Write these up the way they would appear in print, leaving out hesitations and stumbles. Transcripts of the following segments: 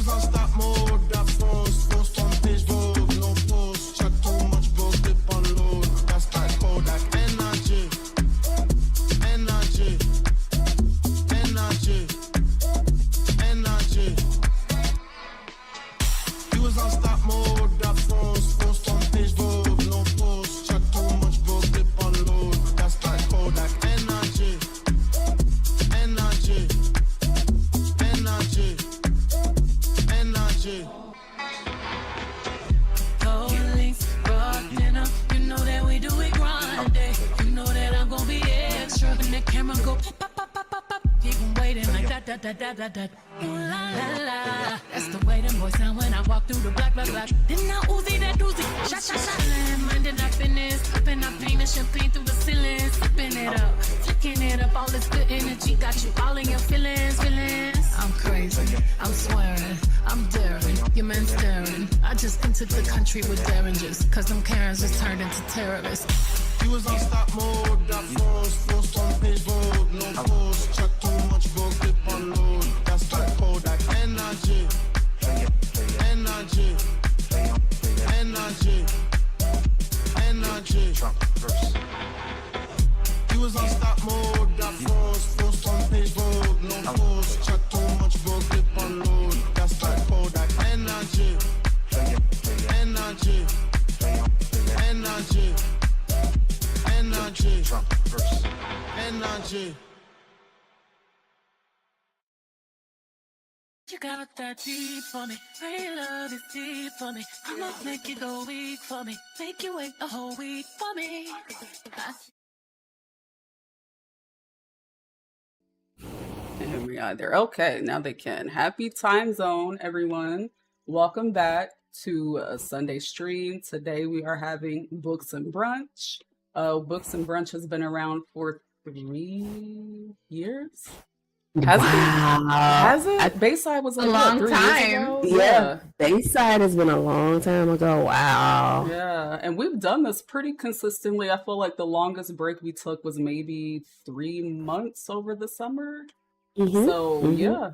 was on stop mode, that post on page Vogue, no post, chat too much, bro, dip on load. That's that Kodak energy, energy, energy, energy. He was on stop mode, that post on page Vogue, no post, chat too much, bro, dip on load. That's that Kodak energy, energy, energy, energy. Police, raw dinner, you know that we do it grande. You know that I'm gonna be extra. When the camera go pop, pop, pop, pop, pop, pop. Keep 'em waiting like da da da da da da. Ooh la la la. That's the way them boys sound when I walk through the block, block, block. Then I Uzi that doozy, shot, shot, shot. Minded I finish, popping up pain and champagne through the ceiling, sipping it up, taking it up. All this good energy got you all in your feelings, feelings. I'm crazy, I'm swearing, I'm daring, your man staring. I just entered the country with derringers, cause them Karens just turned into terrorists. He was on stop mode, that post on page Vogue, no post, chat too much, bro, clip on load. That's that Kodak energy, energy, energy, energy. He was on stop mode, that post on page Vogue, no post, chat too much, bro, clip on load. That's that Kodak energy, energy, energy, energy, energy. You got that deep for me, real love is deep for me. I'ma make you go weak for me, make you wait a whole week for me. And we are there. Okay, now they can. Happy time zone, everyone. Welcome back to a Sunday stream. Today we are having Books and Brunch. Books and Brunch has been around for 3 years. Has it? Has it? Bayside was like, a long what, 3 time. years ago? Yeah, Bayside has been a long time ago. Wow. Yeah, and we've done this pretty consistently. I feel like the longest break we took was maybe 3 months over the summer. So yeah,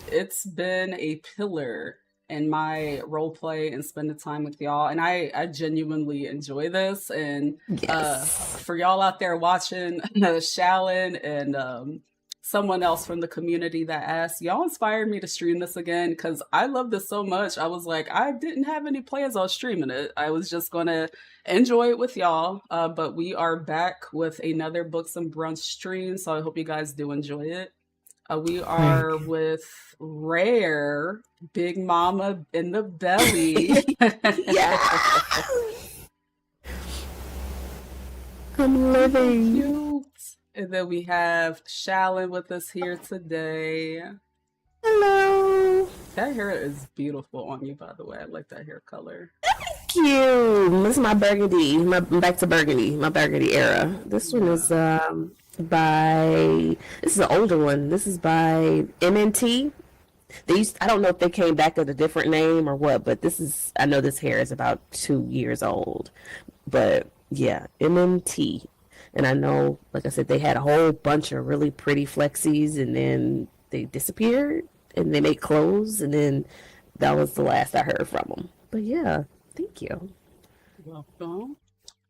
it's been a pillar in my role play and spending time with y'all, and I genuinely enjoy this. And for y'all out there watching, Shallon and someone else from the community that asked, y'all inspired me to stream this again because I love this so much. I was like, I didn't have any plans on streaming it. I was just gonna enjoy it with y'all. But we are back with another Books and Brunch stream, so I hope you guys do enjoy it. We are with Rare, Big Mama in the belly. Yeah. I'm living. Cute. And then we have Shallon with us here today. Hello. That hair is beautiful on you, by the way. I like that hair color. Thank you. This is my burgundy. Back to burgundy. My burgundy era. This one is this is an older one. This is by MNT. I don't know if they came back with a different name or what, but I know this hair is about 2 years old. But yeah, MNT. And I know, like I said, they had a whole bunch of really pretty flexies, and then they disappeared, and they made clothes, and then that was the last I heard from them. But yeah, thank you. Welcome.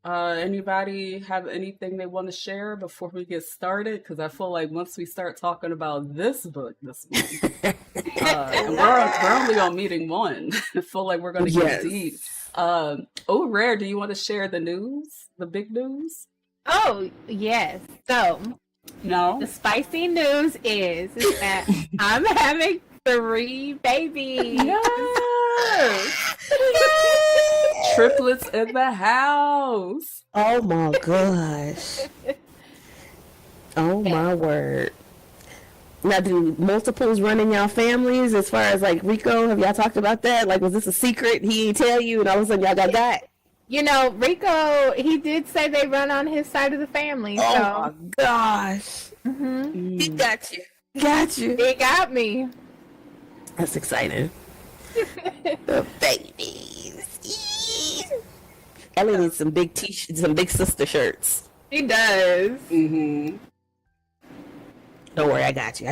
Anybody have anything they want to share before we get started? Because I feel like once we start talking about this book this month, and we're only on meeting one, I feel like we're going to get deep. Rare, do you want to share the news, the big news? Oh, yes. So, No. the spicy news is that I'm having 3 babies. Yes! Triplets in the house. Oh my gosh. Oh my word. Now, do multiples run in y'all families as far as like Rico? Have y'all talked about that? Like, was this a secret he ain't tell you and all of a sudden y'all got? You know, Rico, he did say they run on his side of the family. Oh so. my gosh. He got you. Got you. He got me. That's exciting. The babies. Ellie needs some big t-shirts, some big sister shirts. He does. Don't worry, I got you.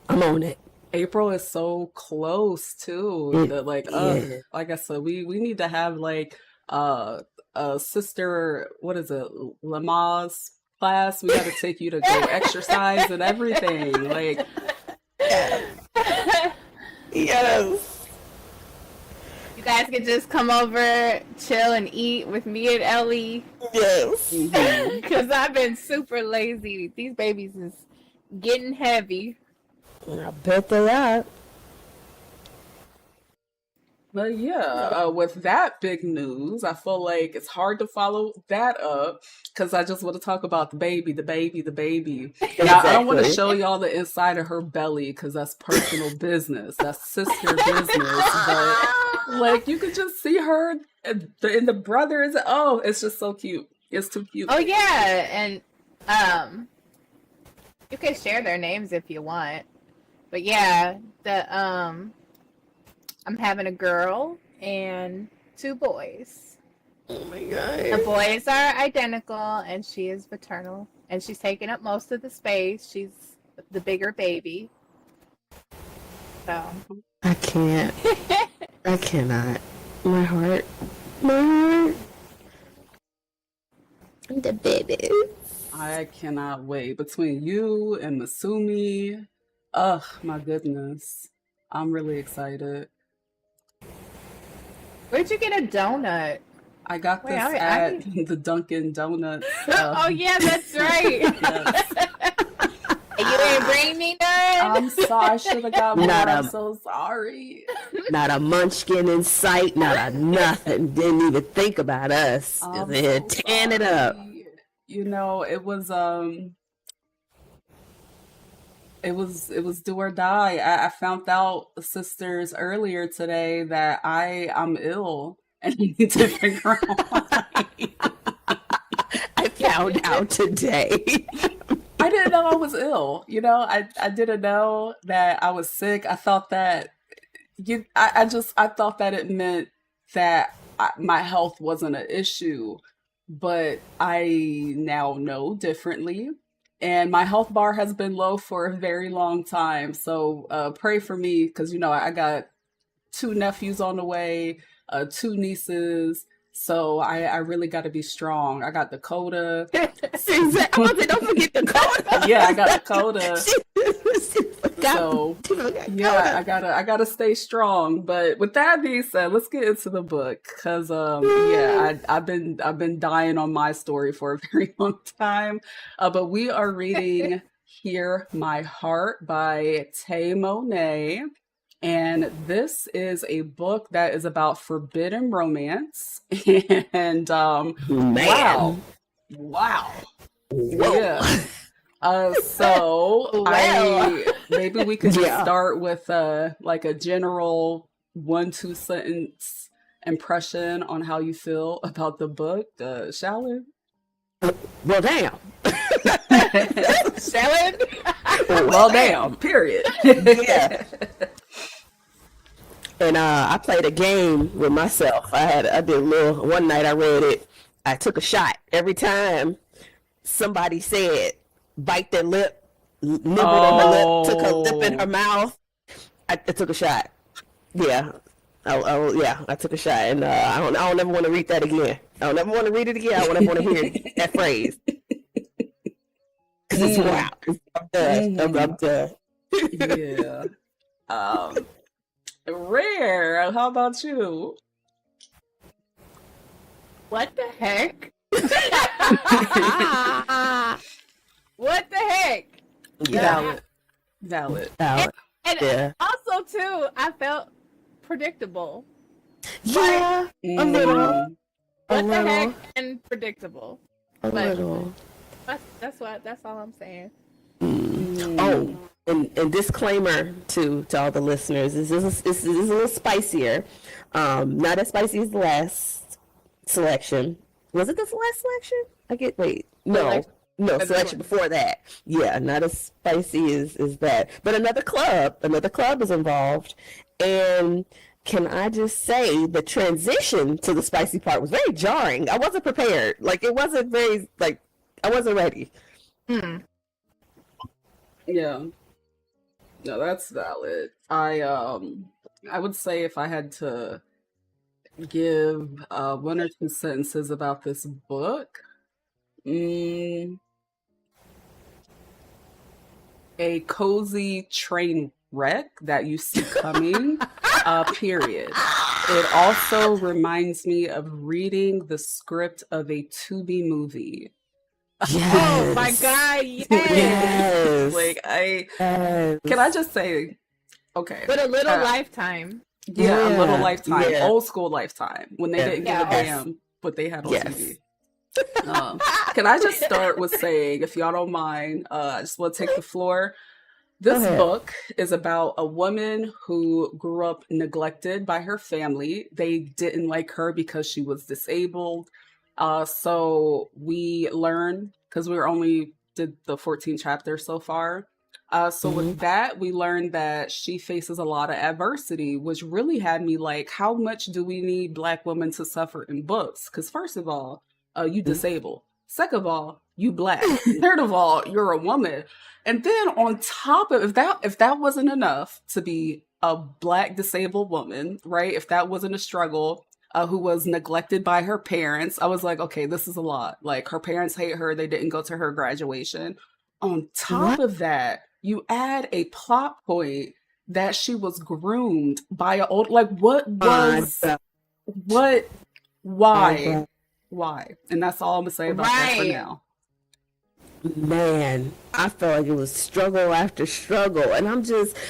I'm on it. April is so close too. Like, Yeah. like I said, we need to have like a sister. What is it, Lamaze class? We got to take you to go exercise and everything. Like, Yes. You guys can just come over, chill, and eat with me and Ellie. Yes. Because I've been super lazy. These babies is getting heavy. I bet they are. but yeah, with that big news, I feel like it's hard to follow that up because I just want to talk about the baby, the baby, the baby. And I don't want to show y'all the inside of her belly because that's personal business. That's sister business. But like, you could just see her and the brothers. Oh, it's just so cute. It's too cute. Oh yeah, and you can share their names if you want. But yeah, I'm having a girl and 2 boys. Oh my The god. boys are identical, and she is maternal, and she's taking up most of the space. She's the bigger baby. So I can't. I cannot. My heart. My heart. The baby. I cannot wait. Between you and Masumi, ugh, my goodness. I'm really excited. where'd you get a donut? I got Wait, this I- at the Dunkin' Donuts. Oh yeah, that's right. Yes. You didn't bring me none. I'm sorry. I should have got more. Not I'm a- so sorry. Not a munchkin in sight. Not a nothing. Didn't even think about us. I'm Just here so tearing it up. sorry. You know, it was do or die. I found out, sisters, earlier today that I'm ill and I need to figure out why. I found out today. I didn't know I was ill. You know, I didn't know that I was sick. I thought that I thought that it meant that my health wasn't an issue, but I now know differently. And my health bar has been low for a very long time. So pray for me because, you know, I got 2 nephews on the way, 2 nieces. So I really got to be strong. I got Dakota. Exactly. Don't forget the coda. Yeah, I got Dakota. So She forgot yeah, coda. I gotta stay strong. But with that being said, let's get into the book because yeah, I've been dying on my story for a very long time. But we are reading "Hear My Heart" by Tay Mo'Nae, and this is a book that is about forbidden romance. And Man. wow, Whoa. yeah. So Well. maybe we could just Yeah. start with like a general 1-2 sentence impression on how you feel about the book, shall we? Well, damn. Selling? Well, damn. Period. Yeah. And I played a game with myself. I did a little, one night I read it. I took a shot every time somebody said, bite their lip, nibbled on her lip, took her lip in her mouth. I took a shot. Yeah. I took a shot. And I don't ever want to read that again. I don't ever want to read it again. I don't ever want to hear that phrase. 'Cause it's wow. I'm done. I'm done. Yeah. Rare. How about you? What the heck? What the heck? Yeah. Valid. Valid. And Yeah. also too, I felt predictable. Yeah. A little. A What the little. heck and predictable. A But- little. That's all I'm saying. Oh, and disclaimer to all the listeners: this is a little spicier. Not as spicy as the last selection. Was it the last selection? No, selection before that. Yeah, not as spicy as that. But another club is involved. And can I just say the transition to the spicy part was very jarring. I wasn't prepared. Like it wasn't very I wasn't ready. Yeah. No, that's valid. I would say if I had to give one or two sentences about this book, mm, a cozy train wreck that you see coming, period. It also reminds me of reading the script of a to-be movie. Oh my Yes. God, yes. Like, Yes. can I just say, okay, With a little uh, Lifetime. yeah, a little Yeah. Lifetime, Yeah. old school Lifetime, when they Yeah. didn't give a Yes. damn what they had on Yes. TV. Can I just start with saying, if y'all don't mind, I just want to take the floor. Go This ahead. book is about a woman who grew up neglected by her family. They didn't like her because she was disabled. So we learn, because we were only did the 14 chapters so far. So Hmm. with that, we learned that she faces a lot of adversity, which really had me like, how much do we need Black women to suffer in books? Because first of all, you disabled. Second of all, you Black. Third of all, you're a woman. And then on top of if that wasn't enough to be a Black disabled woman, right? If that wasn't a struggle, who was neglected by her parents, I was like, okay, this is a lot. Like her parents hate her. They didn't go to her graduation. On top What? of that, you add a plot point that she was groomed by an old, like what My was, God. what, My why, God. why? And that's all I'm gonna say about that for Right. now. Man, I felt like it was struggle after struggle, and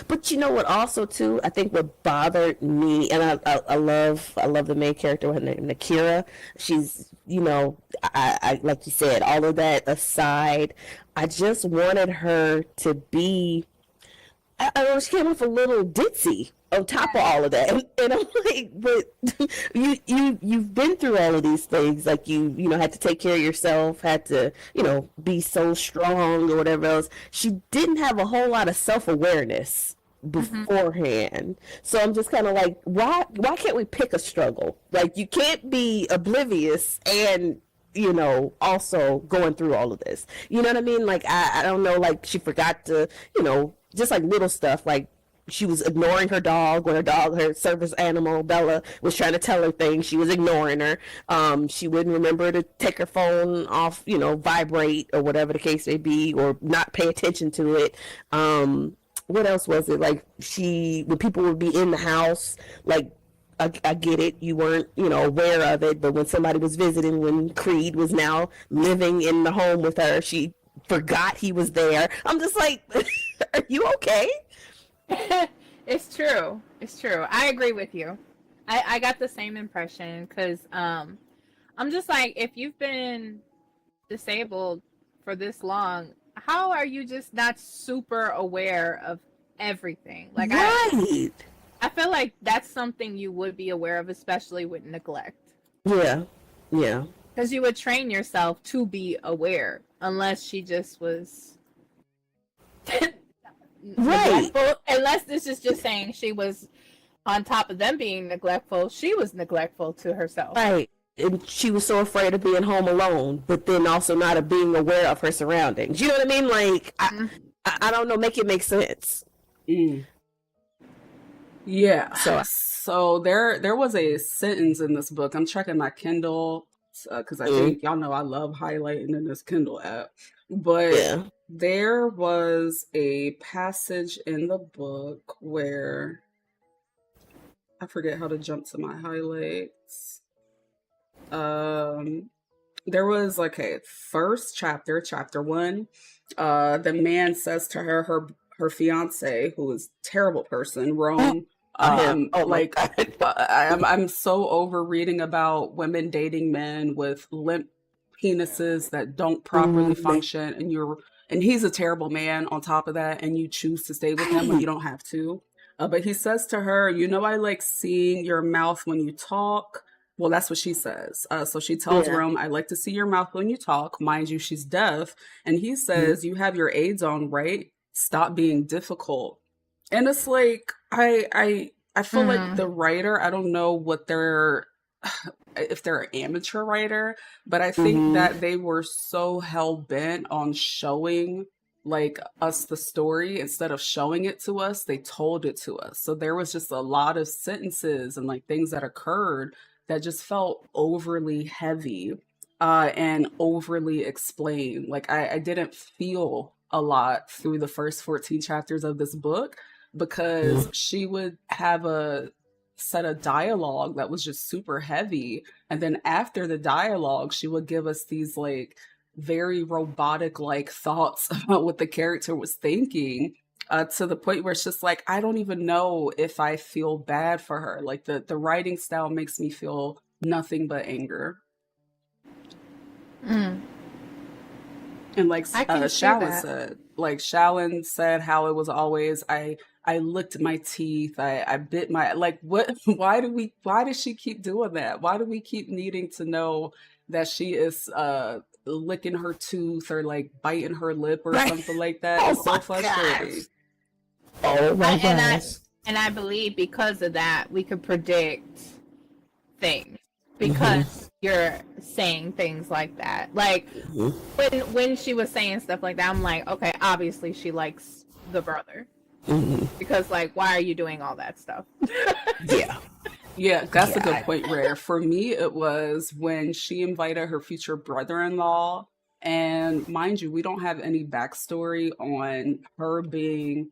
but you know what? Also, too, I think what bothered me, and I love the main character, her name Nakira. She's, I like you said, all of that aside, I just wanted her to be. I don't know, she came off a little ditzy on top of all of that, and I'm like, but you've been through all of these things, like had to take care of yourself, had to be so strong or whatever else. She didn't have a whole lot of self-awareness beforehand, so I'm just kind of like, why can't we pick a struggle? Like, you can't be oblivious and also going through all of this. You know what I mean? Like, I don't know, like she forgot to, just like little stuff, like she was ignoring her dog when her service animal, Bella, was trying to tell her things. She was ignoring her. She wouldn't remember to take her phone off, vibrate or whatever the case may be, or not pay attention to it. What else was it? Like, when people would be in the house, like, I get it. You weren't, aware of it, but when somebody was visiting, when Creed was now living in the home with her, she forgot he was there. I'm just like, are you okay? It's true. It's true. I agree with you. I got the same impression because I'm just like, if you've been disabled for this long, how are you just not super aware of everything? Like, Right. I feel like that's something you would be aware of, especially with neglect. Yeah. Yeah. Because you would train yourself to be aware, unless she just was Right. neglectful. Unless this is just saying she was on top of them being neglectful, she was neglectful to herself. Right. And she was so afraid of being home alone, but then also not of being aware of her surroundings. You know what I mean? Like, I don't know, make it make sense. Mm. Yeah. So, So there was a sentence in this book. I'm checking my Kindle because I think y'all know I love highlighting in this Kindle app. But yeah. there was a passage in the book where I forget how to jump to my highlights. There was like a first chapter, chapter 1. The man says to her fiance, who is a terrible person, Rome. Oh my Like, God. I'm so over reading about women dating men with limp penises that don't properly function, and he's a terrible man on top of that, and you choose to stay with him when you don't have to. But he says to her, I like seeing your mouth when you talk. Well, that's what she says. So she tells Yeah. Rome, I like to see your mouth when you talk. Mind you, she's deaf. And he says, you have your aids on, right? Stop being difficult. And it's like, I feel like the writer, I don't know what if they're an amateur writer, but I think that they were so hell bent on showing like us the story instead of showing it to us, they told it to us. So there was just a lot of sentences and like things that occurred that just felt overly heavy and overly explained. Like I didn't feel a lot through the first 14 chapters of this book because she would have a set of dialogue that was just super heavy. And then after the dialogue, she would give us these like very robotic like thoughts about what the character was thinking, to the point where it's just like I don't even know if I feel bad for her. Like the writing style makes me feel nothing but anger. Mm. And like I can see Shallon that. said, like Shallon said how it was always I licked my teeth, I bit my like what why does she keep doing that? Why do we keep needing to know that she is licking her tooth or like biting her lip or Right. something like that? Oh It's so my frustrating. gosh. Oh my gosh. And I believe because of that, we could predict things because you're saying things like that. Like when she was saying stuff like that, I'm like, okay, obviously she likes the brother because like, why are you doing all that stuff? Yeah. Yeah, that's a Yeah. good point, Rare. For me, it was when she invited her future brother-in-law. And mind you, we don't have any backstory on her being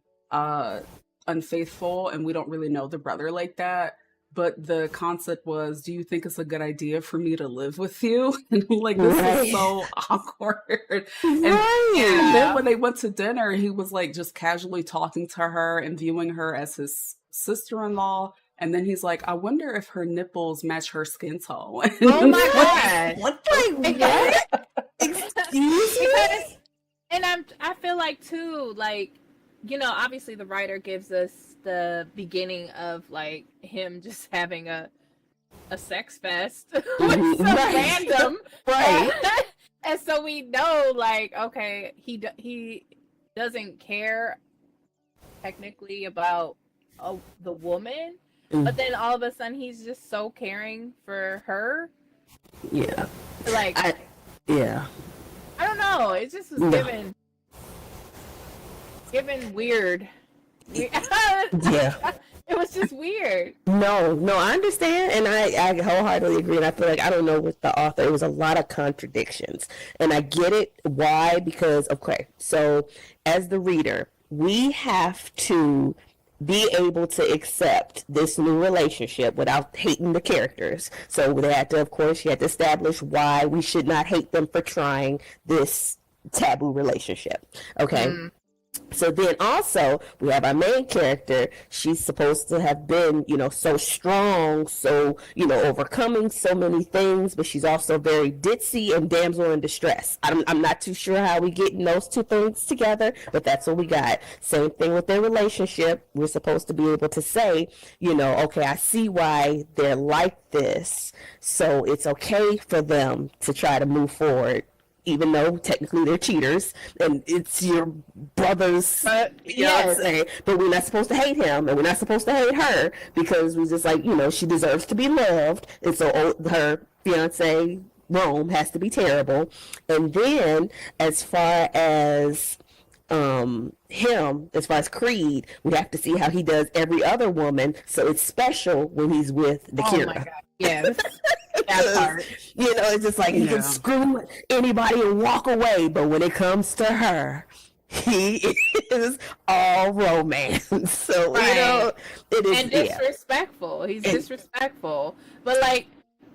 unfaithful, and we don't really know the brother like that. But the concept was, do you think it's a good idea for me to live with you? And I'm like, this Right. is so awkward. Right. And then when they went to dinner, he was like just casually talking to her and viewing her as his sister-in-law. And then he's like, I wonder if her nipples match her skin tone. Oh my god! What? Like, what? Excuse me? Because, and I feel like too, like, you know, obviously the writer gives us the beginning of like him just having a sex fest with some Right. random, Right. and so we know like, okay, he doesn't care technically about the woman, but then all of a sudden he's just so caring for her. Yeah. Like, Yeah. I don't know. It just was given weird. Yeah. It was just weird. No, I understand, and I wholeheartedly agree. And I feel like I don't know with the author, it was a lot of contradictions, and I get it. Why? Because okay, so as the reader, we have to be able to accept this new relationship without hating the characters. So they had to, of course, you had to establish why we should not hate them for trying this taboo relationship. Okay. So then also we have our main character. She's supposed to have been, so strong, so, overcoming so many things, but she's also very ditzy and damsel in distress. I'm not too sure how we getting those two things together, but that's what we got. Same thing with their relationship. We're supposed to be able to say, okay, I see why they're like this. So it's okay for them to try to move forward, even though technically they're cheaters and it's your brother's fiance, but we're not supposed to hate him and we're not supposed to hate her because we're just like, she deserves to be loved. And so her fiance, Rome, has to be terrible. And then as far as as far as Creed, we have to see how he does every other woman. So it's special when he's with the Kira. Oh my god. Yes. That part. It's just like he can screw anybody and walk away, but when it comes to her, he is all romance. So Right. it is And disrespectful. He's disrespectful. But like,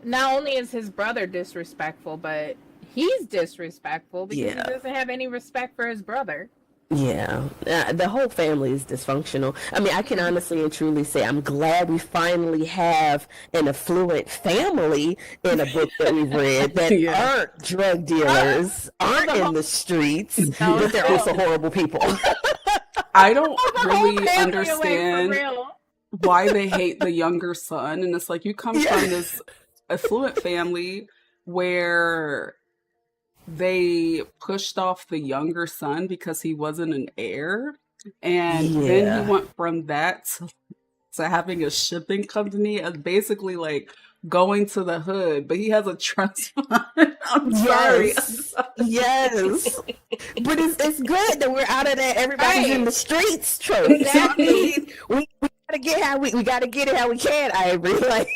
not only is his brother disrespectful, but he's disrespectful because he doesn't have any respect for his brother. Yeah, the whole family is dysfunctional. I mean, I can honestly and truly say I'm glad we finally have an affluent family in a book that we've read that aren't drug dealers, aren't in the streets, but they're also horrible people. I don't The whole really family away, for understand real. why they hate the younger son. And it's like you come from this affluent family where they pushed off the younger son because he wasn't an heir. And then he went from that to having a shipping company and basically like going to the hood, but he has a trust fund. I'm sorry. Yes. But it's good that we're out of that. Everybody's in the streets trope. Exactly. We gotta get how we gotta get it how we can, Ivory. Like,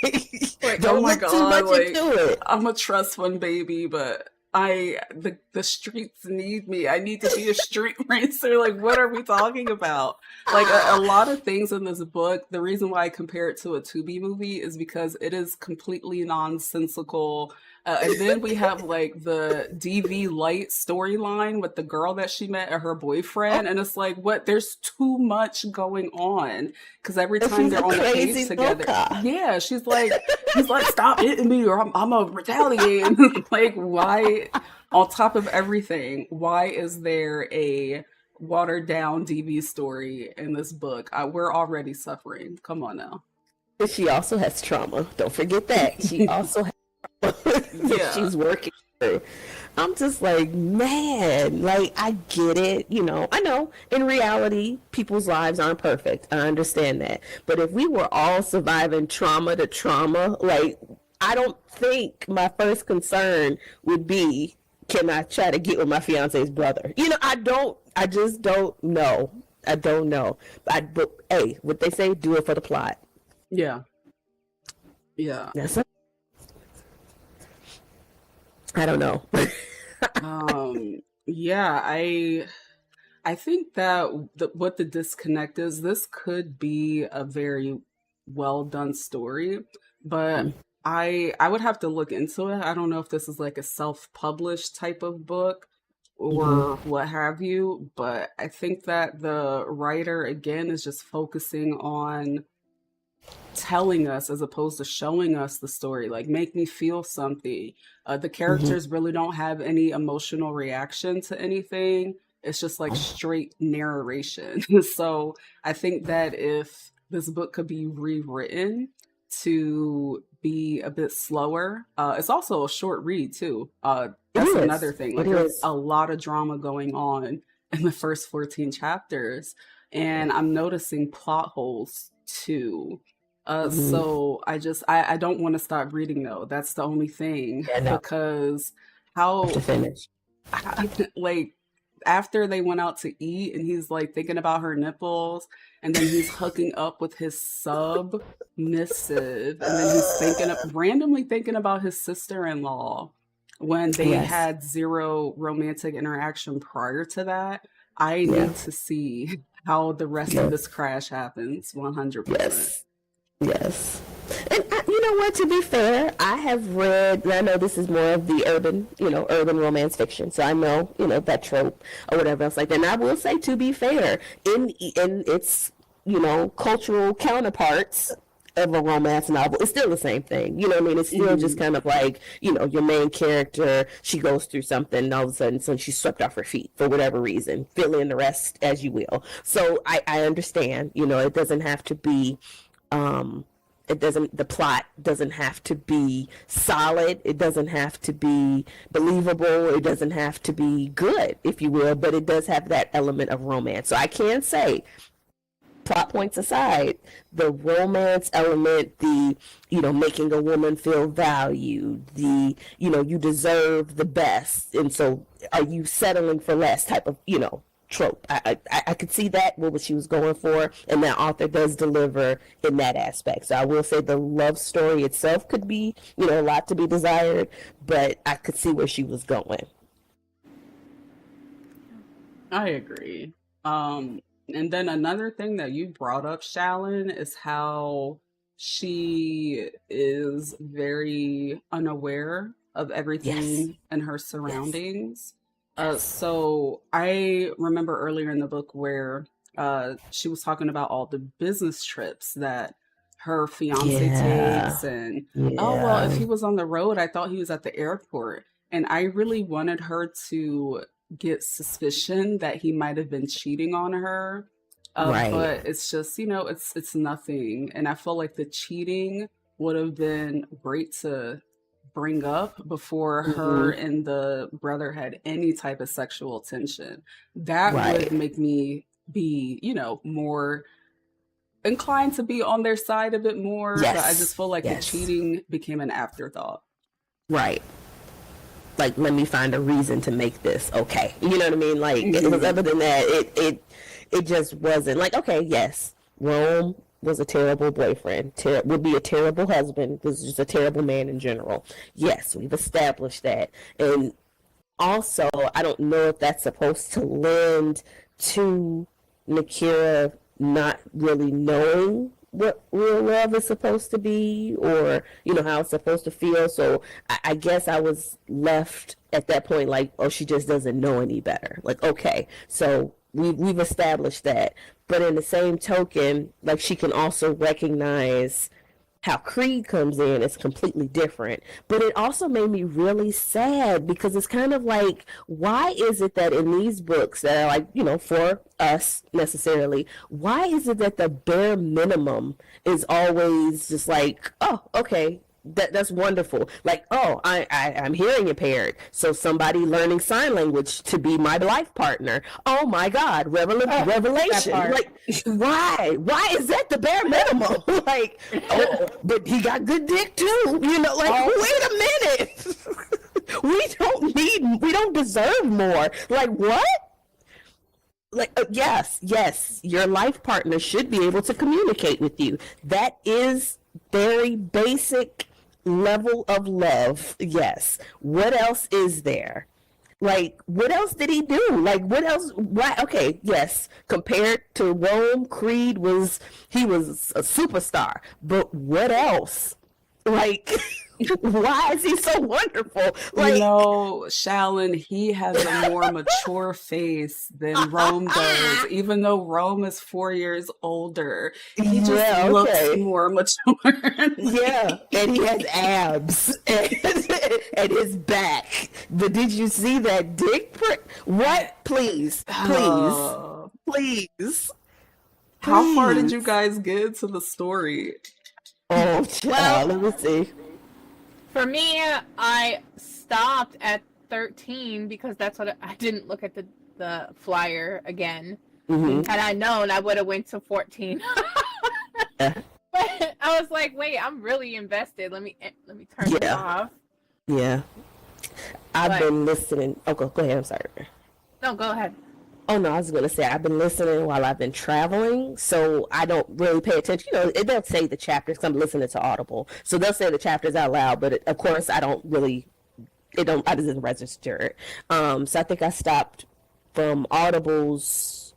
don't Oh my look too much God, like into it. I'm a trust fund baby, but the streets need me. I need to be a street racer. Like, what are we talking about? Like a lot of things in this book, the reason why I compare it to a Tubi movie is because it is completely nonsensical. And then we have like the DV Light storyline with the girl that she met and her boyfriend. And it's like, what? There's too much going on. Because every time they're on the page together, yeah, he's like, stop hitting me or I'm gonna retaliate. And like, why, on top of everything, why is there a watered down DV story in this book? We're already suffering. Come on now. But she also has trauma. Don't forget that. She also has that she's working through. I'm just like, man, like, I get it. You know, I know in reality, people's lives aren't perfect. I understand that. But if we were all surviving trauma to trauma, like, I don't think my first concern would be, can I try to get with my fiance's brother? You know, I just don't know. I don't know. But hey, what they say, do it for the plot. Yeah. Yeah. That's it. I don't know. Yeah, I think that what the disconnect is, this could be a very well done story, but I would have to look into it. I don't know if this is like a self-published type of book or what have you, but I think that the writer again is just focusing on telling us as opposed to showing us the story. Like, make me feel something. The characters really don't have any emotional reaction to anything. It's just like straight narration. So I think that if this book could be rewritten to be a bit slower, it's also a short read too. That's another thing. Like, there's a lot of drama going on in the first 14 chapters, and I'm noticing plot holes too. So I don't want to stop reading though. That's the only thing. Because how to finish. Like, after they went out to eat and he's like thinking about her nipples, and then he's hooking up with his submissive, and then he's randomly thinking about his sister-in-law when they had zero romantic interaction prior to that. I need to see how the rest of this crash happens 100%. Yes. And you know what, to be fair, I have read, and I know this is more of the urban romance fiction, so I know, that trope or whatever else like that. And I will say, to be fair, in its, cultural counterparts of a romance novel, it's still the same thing. You know what I mean? It's still just kind of like, your main character, she goes through something, and all of a sudden, so she's swept off her feet for whatever reason. Fill in the rest as you will. So I understand, it doesn't have to be, the plot doesn't have to be solid. It doesn't have to be believable. It doesn't have to be good, if you will, but it does have that element of romance. So I can say, plot points aside, the romance element, the, making a woman feel valued, the, you deserve the best. And so are you settling for less type of, trope. I could see that what she was going for, and that author does deliver in that aspect. So I will say the love story itself could be, a lot to be desired, but I could see where she was going. I agree. And then another thing that you brought up, Shallon, is how she is very unaware of everything in her surroundings. So I remember earlier in the book where she was talking about all the business trips that her fiance takes, and oh well, if he was on the road, I thought he was at the airport, and I really wanted her to get suspicion that he might have been cheating on her, but it's just it's nothing, and I feel like the cheating would have been great to bring up before her and the brother had any type of sexual tension. That would make me be, more inclined to be on their side a bit more, but I Yes. just feel like the Yes. cheating became an afterthought. Right. Like, let me find a reason to make this okay. You know what I mean? Like, it was, other than that, it just wasn't like, okay, yes, Rome was a terrible boyfriend, would be a terrible husband, was just a terrible man in general. Yes, we've established that. And also, I don't know if that's supposed to lend to Nakira not really knowing what real love is supposed to be, or how it's supposed to feel. So I guess I was left at that point like, oh, she just doesn't know any better. Like, okay, so we've established that, but in the same token, like, she can also recognize how Creed comes in is completely different. But it also made me really sad, because it's kind of like, why is it that in these books that are like, for us necessarily, why is it that the bare minimum is always just like, oh, okay, that's wonderful. Like, oh, I'm hearing impaired, so somebody learning sign language to be my life partner. Oh my God, revelation! Like, why is that the bare minimum? Like, oh, but he got good dick too. Like, wait a minute. we don't deserve more. Like, what? Like, yes, your life partner should be able to communicate with you. That is very basic level of love. Yes. What else is there? Like, what else did he do? Like, what else? Why? Okay, yes. Compared to Rome, Creed he was a superstar. But what else? Like, why is he so wonderful? Like, Shallon, he has a more mature face than Rome does, even though Rome is 4 years older. He just looks more mature. Yeah, and he has abs and his back. But did you see that dick print? What? Please. How far did you guys get into the story? Oh, child, let me see. For me, I stopped at 13 because that's what I didn't look at the flyer again. Mm-hmm. Had I known, I would have went to 14. But I was like, wait, I'm really invested. Let me turn it off. Yeah. I've been listening. Oh, go ahead. I'm sorry. No, go ahead. Oh, no, I was going to say, I've been listening while I've been traveling, so I don't really pay attention. They'll say the chapters, because I'm listening to Audible. So they'll say the chapters out loud, but of course, I didn't register it. So I think I stopped from Audible's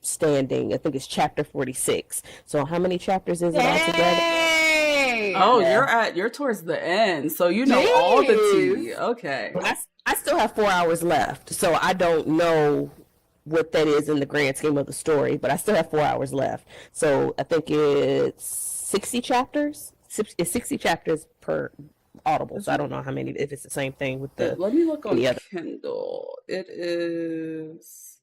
standing. I think it's chapter 46. So how many chapters is it altogether? Oh, you're towards the end, so you know all the tea. Okay. I still have 4 hours left, so I don't know what that is in the grand scheme of the story, but I still have 4 hours left. So I think it's 60 chapters. It's 60 chapters per Audible, so I don't know how many, if it's the same thing with the... Let me look on Kindle. It is...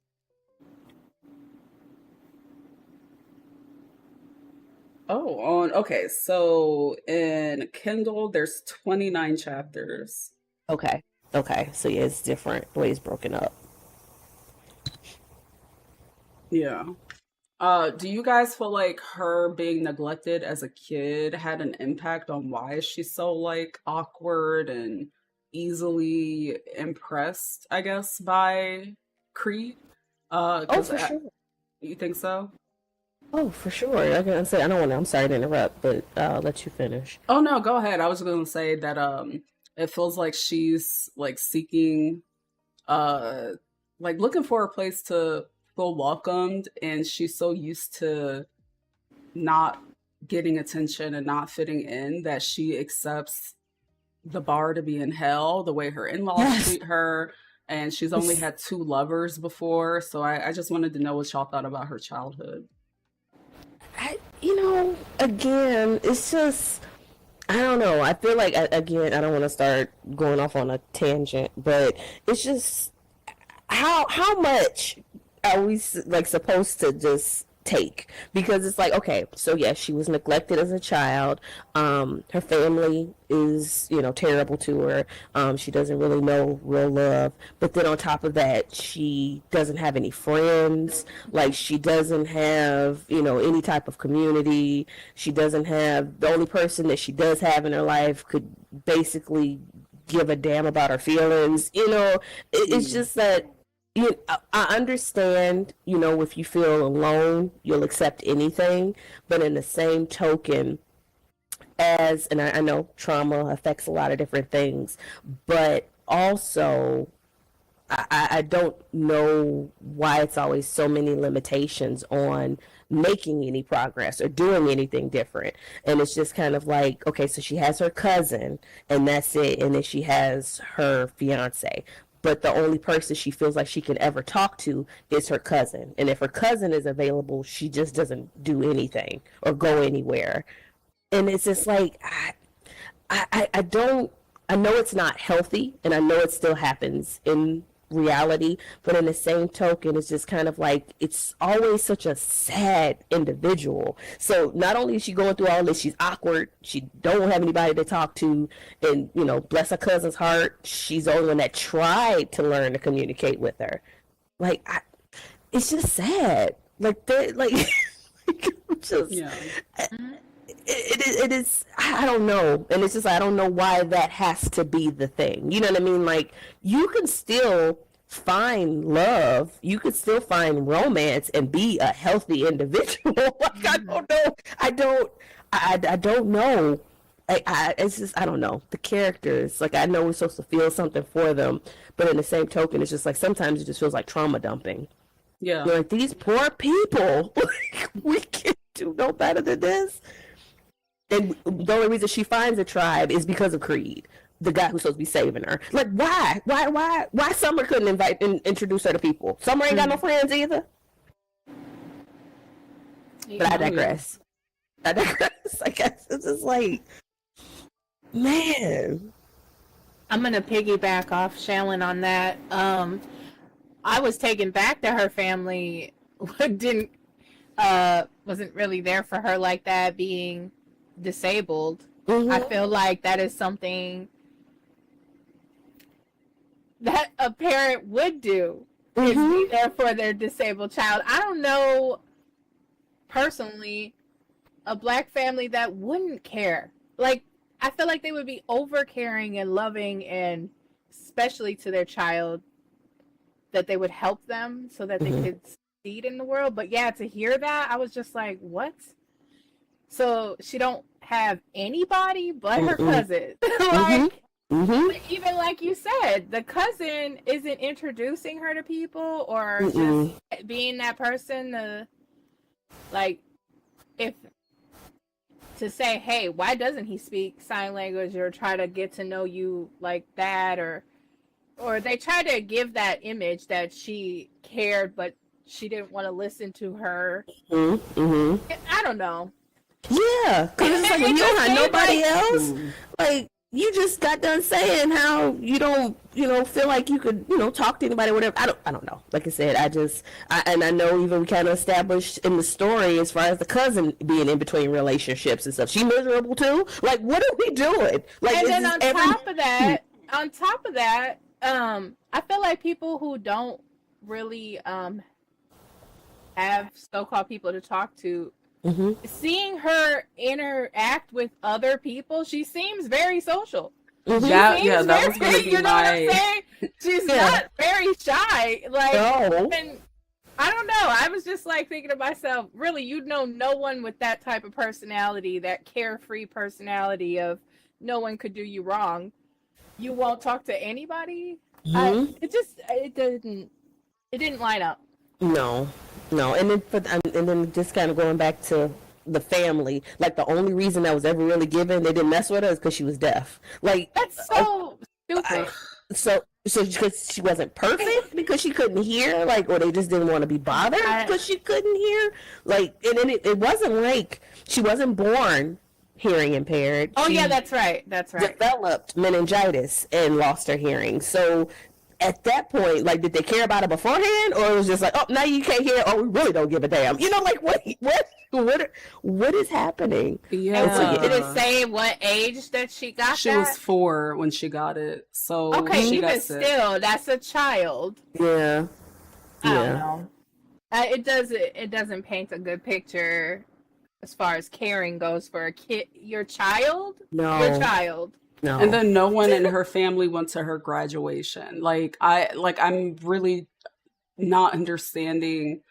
Okay, so in Kindle, there's 29 chapters. Okay, so yeah, it's different, the way it's broken up. Yeah. Do you guys feel like her being neglected as a kid had an impact on why she's so, like, awkward and easily impressed, I guess, by Creed? For sure. You think so? Oh, for sure. I'm sorry to interrupt, but I'll let you finish. Oh, no, go ahead. I was going to say that it feels like she's, like, seeking, like, looking for a place to feel welcomed, and she's so used to not getting attention and not fitting in that she accepts the bar to be in hell, the way her in-laws treat her, and she's only had 2 lovers before. So I just wanted to know what y'all thought about her childhood. Again, it's just, I don't know. I feel like, again, I don't want to start going off on a tangent, but it's just, how much are we, like, supposed to just take, because it's like, okay, so yes, she was neglected as a child. Her family is, terrible to her. She doesn't really know real love. But then on top of that, she doesn't have any friends. Like, she doesn't have, any type of community. She doesn't have, the only person that she does have in her life could basically give a damn about her feelings. It's just that, I understand, if you feel alone, you'll accept anything. But in the same token, and I know trauma affects a lot of different things, but also I don't know why it's always so many limitations on making any progress or doing anything different. And it's just kind of like, okay, so she has her cousin and that's it. And then she has her fiance. But the only person she feels like she can ever talk to is her cousin. And if her cousin is available, she just doesn't do anything or go anywhere. And it's just like, I know it's not healthy, and I know it still happens in reality, but in the same token, it's just kind of like, it's always such a sad individual. So not only is she going through all this, she's awkward, she don't have anybody to talk to, and bless her cousin's heart, she's the only one that tried to learn to communicate with her. Like, it's just sad. Like, just Yeah. It is, I don't know. And it's just, I don't know why that has to be the thing. You know what I mean? Like, you can still find love. You can still find romance and be a healthy individual. Like, I don't know. I don't know. It's just, I don't know. The characters, like, I know we're supposed to feel something for them, but in the same token, it's just like, sometimes it just feels like trauma dumping. Yeah. You're like, these poor people, we can't do no better than this. And the only reason she finds a tribe is because of Creed, the guy who's supposed to be saving her. Like, why Summer couldn't invite and introduce her to people? Summer ain't got no friends either. But I digress. I guess it's just like, man. I'm gonna piggyback off Shallon on that. I was taken back that her family wasn't really there for her like that, being disabled. Mm-hmm. I feel like that is something that a parent would do, is be there for their disabled child. I don't know personally a Black family that wouldn't care. Like, I feel like they would be over caring and loving, and especially to their child, that they would help them so that they could succeed in the world. But yeah, to hear that, I was just like, what? So she don't have anybody but her cousin. Like, even like you said, the cousin isn't introducing her to people or just being that person to, like, if to say, hey, why doesn't he speak sign language, or try to get to know you like that, or they try to give that image that she cared, but she didn't want to listen to her. I don't know. Yeah, because it's like, when you don't have nobody else, like, you just got done saying how you don't, feel like you could, talk to anybody or whatever. I don't know. Like I said, I know even we kind of established in the story as far as the cousin being in between relationships and stuff. She miserable too. Like, what are we doing? Like, and then on top of that, I feel like people who don't really have so-called people to talk to, seeing her interact with other people, she seems very social. That was going to be you know what I'm saying? She's not very shy. Like, and I don't know. I was just like thinking to myself, really, no one with that type of personality, that carefree personality of no one could do you wrong. You won't talk to anybody. It didn't line up. No, and then just kind of going back to the family, like, the only reason that was ever really given, they didn't mess with her, is because she was deaf. Like, that's so stupid. So because she wasn't perfect, because she couldn't hear, like, or they just didn't want to be bothered because she couldn't hear. Like, and then it wasn't like she wasn't born hearing impaired. Oh, yeah, that's right. Developed meningitis and lost her hearing. So at that point, like, did they care about it beforehand, or it was just like, oh, now you can't hear, oh, we really don't give a damn, you know, like, what is happening? And did it Yeah. say what age that she got She that? was 4 when she got it. So Okay, she got even sick. still, that's a child. Yeah, I don't yeah, know. It doesn't paint a good picture as far as caring goes for a kid, your child. no, Your child. no, And then no one in her family went to her graduation. I'm really not understanding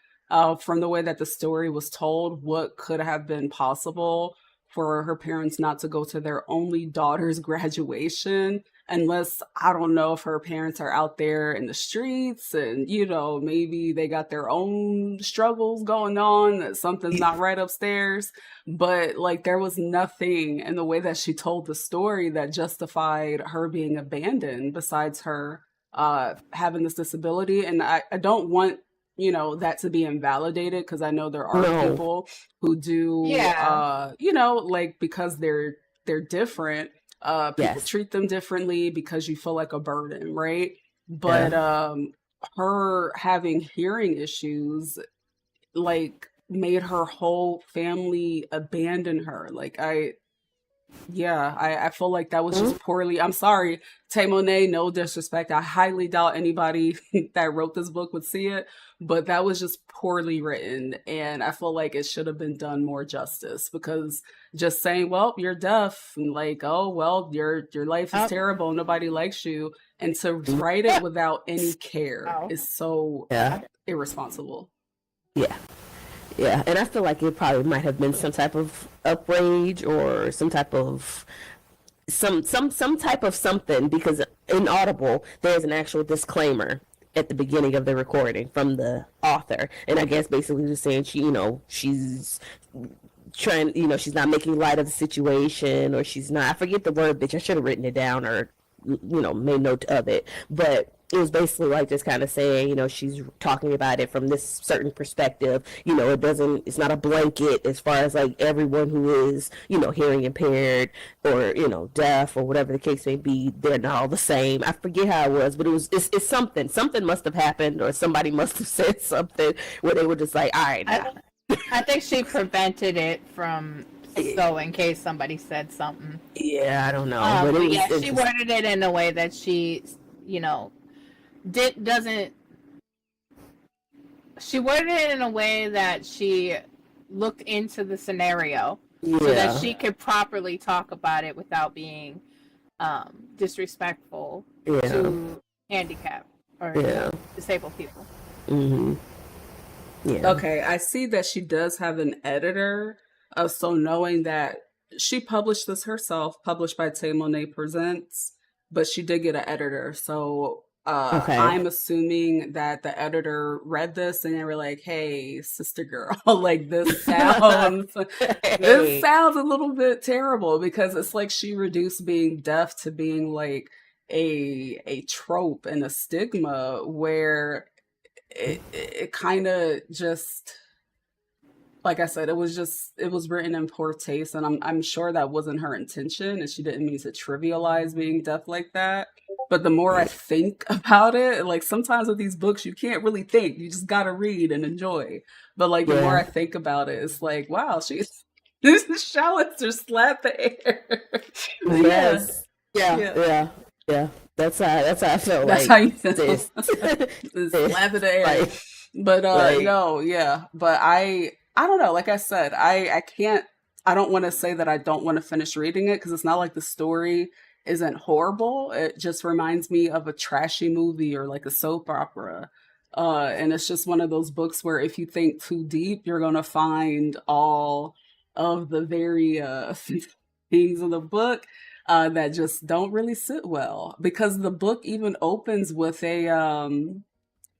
from the way that the story was told what could have been possible for her parents not to go to their only daughter's graduation, unless I don't know if her parents are out there in the streets and, you know, maybe they got their own struggles going on, that something's not right upstairs. But like, there was nothing in the way that she told the story that justified her being abandoned besides her having this disability. And I don't want, you know, that to be invalidated, because I know there are no, people who do Yeah. you know, like, because they're different, people yes, treat them differently because you feel like a burden, right? But yeah, her having hearing issues, like, made her whole family abandon her. Like, I feel like that was mm, just poorly. I'm sorry, Tay Mo'Nae, no disrespect. I highly doubt anybody that wrote this book would see it, but that was just poorly written. And I feel like it should have been done more justice, because just saying, well, you're deaf, and like, oh, well, your life is Oh, terrible, nobody likes you, and to write it without any care oh. is so yeah, irresponsible. yeah. Yeah, and I feel like it probably might have been some type of outrage or some type of some type of something, because in Audible there's an actual disclaimer at the beginning of the recording from the author, and I guess basically just saying she, you know, she's trying, you know, she's not making light of the situation, or she's not, I forget the word, bitch, I should have written it down or, you know, made note of it, but it was basically like just kind of saying, you know, she's talking about it from this certain perspective, you know, it's not a blanket as far as like everyone who is, you know, hearing impaired or, you know, deaf or whatever the case may be, they're not all the same. I forget how it was, but it's something must have happened, or somebody must have said something where they were just like, all right, now. I think she prevented it from, so in case somebody said something. Yeah, I don't know, but But it was yeah, she interesting. worded it in a way that she, you know, doesn't. She worded it in a way that she looked into the scenario so that Yeah, she could properly talk about it without being disrespectful yeah, to handicapped or yeah, disabled people. mm-hmm, yeah, Okay, I see that she does have an editor. So knowing that she published this herself, published by Tay Mo'Nae Presents, but she did get an editor. So okay, I'm assuming that the editor read this and they were like, "Hey, sister girl, like, this sounds this hey, sounds a little bit terrible," because it's like she reduced being deaf to being like a trope and a stigma, where it kind of just, like I said, it was written in poor taste, and I'm sure that wasn't her intention, and she didn't mean to trivialize being deaf like that. But the more I think about it, like, sometimes with these books you can't really think, you just gotta read and enjoy. But like, the more yeah, I think about it, it's like, wow, she's this shallots are slap the air. Yeah, yes, yeah, yeah. yeah, yeah. That's how I felt That's like how you feel. this, Just this, slap in the air. like, But like, no, yeah. But I don't know. Like I said, I can't, I don't want to say that I don't want to finish reading it, because it's not like the story isn't horrible. It just reminds me of a trashy movie or like a soap opera. And it's just one of those books where if you think too deep, you're gonna find all of the very things in the book that just don't really sit well. Because the book even opens with a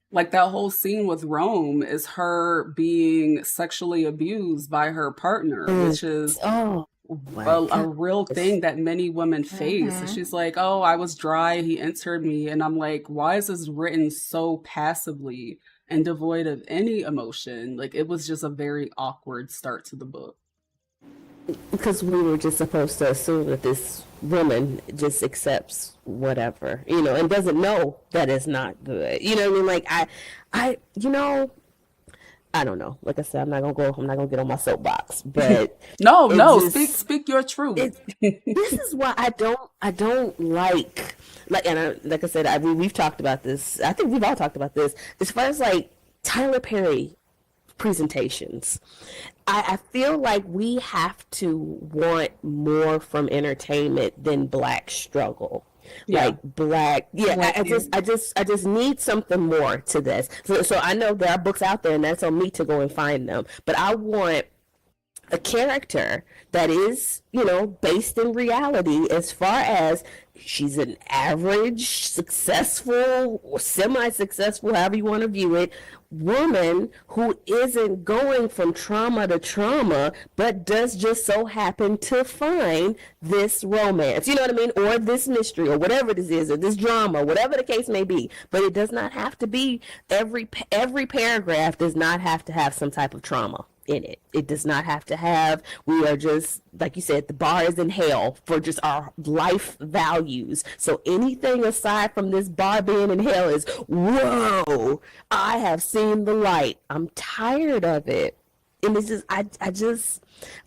like, that whole scene with Rome is her being sexually abused by her partner, mm, which is oh my a God, real thing that many women face. And Mm-hmm. she's like, "Oh, I was dry, he entered me." And I'm like, why is this written so passively and devoid of any emotion? Like, it was just a very awkward start to the book. because we were just supposed to assume that this woman just accepts whatever, and doesn't know that it's not good. You know what I mean? Like I don't know. Like I said, I'm not gonna get on my soapbox, but No, just, speak your truth. this is why I don't like I said, we've talked about this. I think we've all talked about this as far as like Tyler Perry presentations. I feel like we have to want more from entertainment than Black struggle. Yeah. Like Black, yeah. I just need something more to this. So I know there are books out there, and that's on me to go and find them. But I want a character that is, based in reality, as far as she's an average, successful, or semi-successful, however you want to view it, woman who isn't going from trauma to trauma, but does just so happen to find this romance, you know what I mean, or this mystery, or whatever this is, or this drama, whatever the case may be. But it does not have to be, every paragraph does not have to have some type of trauma in it. It does not have to have, we are just, like you said, the bar is in hell for just our life values. So anything aside from this bar being in hell is, whoa, I have seen the light. I'm tired of it. And it's just,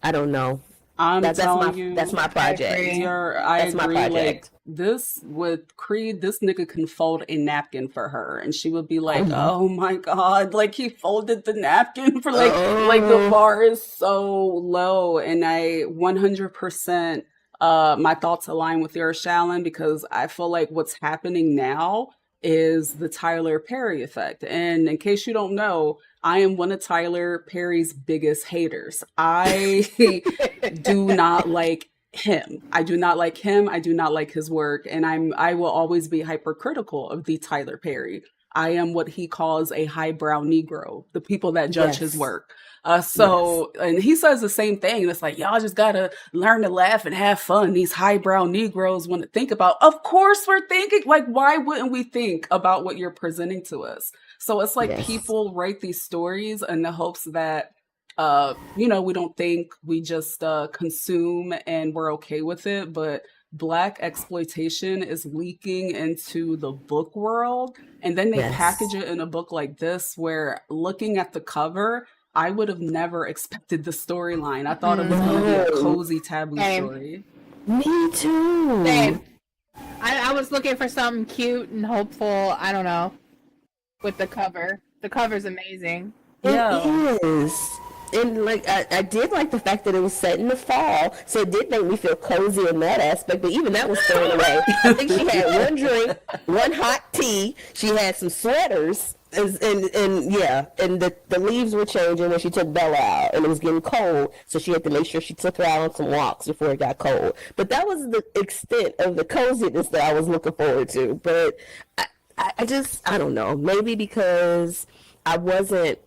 I don't know. That's my project. I That's my agree. project. Like this with Creed, this nigga can fold a napkin for her, and she would be like, "Oh my god!" Like he folded the napkin for like the bar is so low, and I 100%. My thoughts align with yours, Shallon, because I feel like what's happening now is the Tyler Perry effect. And in case you don't know, I am one of Tyler Perry's biggest haters. I do not like him. I do not like him. I do not like his work. And I will always be hypercritical of the Tyler Perry. I am what he calls a highbrow Negro, the people that judge his work. And he says the same thing. And it's like, y'all just gotta learn to laugh and have fun. These highbrow Negroes want to think about, of course we're thinking, like, why wouldn't we think about what you're presenting to us? So it's like people write these stories in the hopes that, we don't think, we just consume and we're okay with it. But Black exploitation is leaking into the book world. And then they package it in a book like this, where looking at the cover, I would have never expected the storyline. I thought it was going to be a cozy taboo story. Me too. Same. I was looking for something cute and hopeful. I don't know. With the cover. The cover's amazing. It is. And like I did like the fact that it was set in the fall, so it did make me feel cozy in that aspect. But even that was thrown away. I think she had one drink, one hot tea. She had some sweaters, and the leaves were changing when she took Bella out, and it was getting cold, so she had to make sure she took her out on some walks before it got cold. But that was the extent of the coziness that I was looking forward to. But I don't know, maybe because I wasn't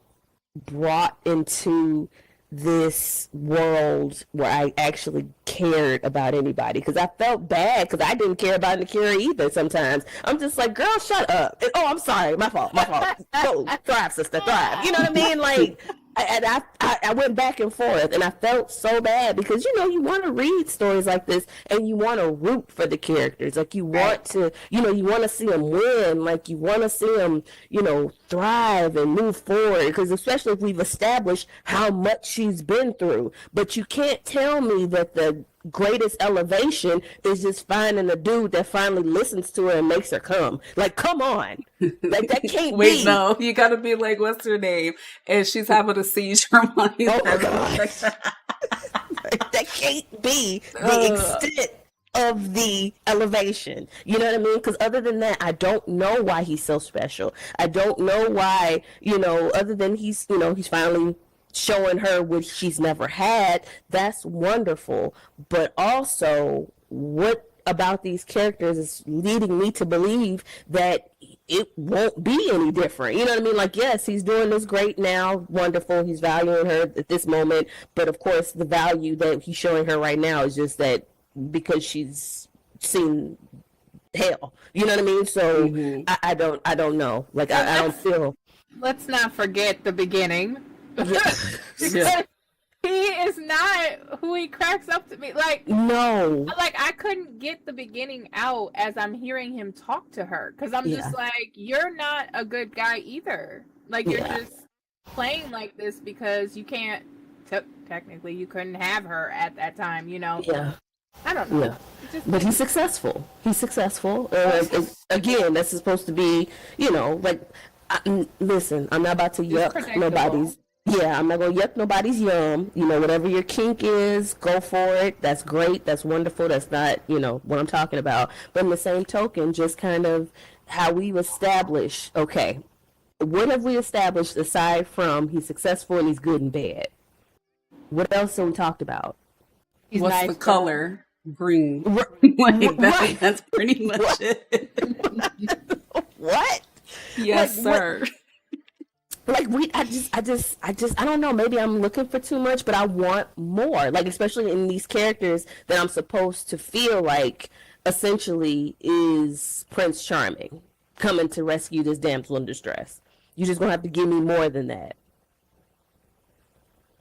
brought into this world where I actually cared about anybody, because I felt bad because I didn't care about Nakira either. Sometimes I'm just like, girl, shut up. And, oh, I'm sorry, my fault. Go, thrive, sister, thrive. You know what I mean? Like, I went back and forth, and I felt so bad because, you want to read stories like this and you want to root for the characters. Like, you want to, you want to see them win. Like, you want to see them, thrive and move forward. Because especially if we've established how much she's been through. But you can't tell me that the greatest elevation is just finding a dude that finally listens to her and makes her come. Like, come on. Like, that can't Wait, be. no, you gotta be like, what's her name? And she's having a seizure. Oh my God. That can't be the extent of the elevation. You know what I mean? Because other than that, I don't know why he's so special. I don't know why, other than he's finally showing her what she's never had. That's wonderful. But also, what about these characters is leading me to believe that it won't be any different. You know what I mean? Like, yes, he's doing this great now, wonderful, he's valuing her at this moment, but of course the value that he's showing her right now is just that because she's seen hell. You know what I mean? So I don't know. Like, I don't feel. Let's not forget the beginning. Yeah. he is not who he cracks up to be. Like, No. like I couldn't get the beginning out as I'm hearing him talk to her, because I'm just like, you're not a good guy either. Like, you're just playing like this because you can't. Technically, you couldn't have her at that time, you know. Yeah. I don't know. Yeah. But he's successful. He's successful. Again, that's supposed to be, you know, like, listen, I'm not about to yuck nobody's. Yeah, I'm not going to yuck nobody's yum. You know, whatever your kink is, go for it. That's great. That's wonderful. That's not, you know, what I'm talking about. But in the same token, just kind of how we establish, okay, what have we established aside from he's successful and he's good and bad? What else have we talked about? What's nice the color? Green. Like that's pretty much it. What? Yes, Like, sir. Like I don't know, maybe I'm looking for too much, but I want more, like, especially in these characters that I'm supposed to feel like essentially is Prince Charming coming to rescue this damsel in distress. You just gonna have to give me more than that.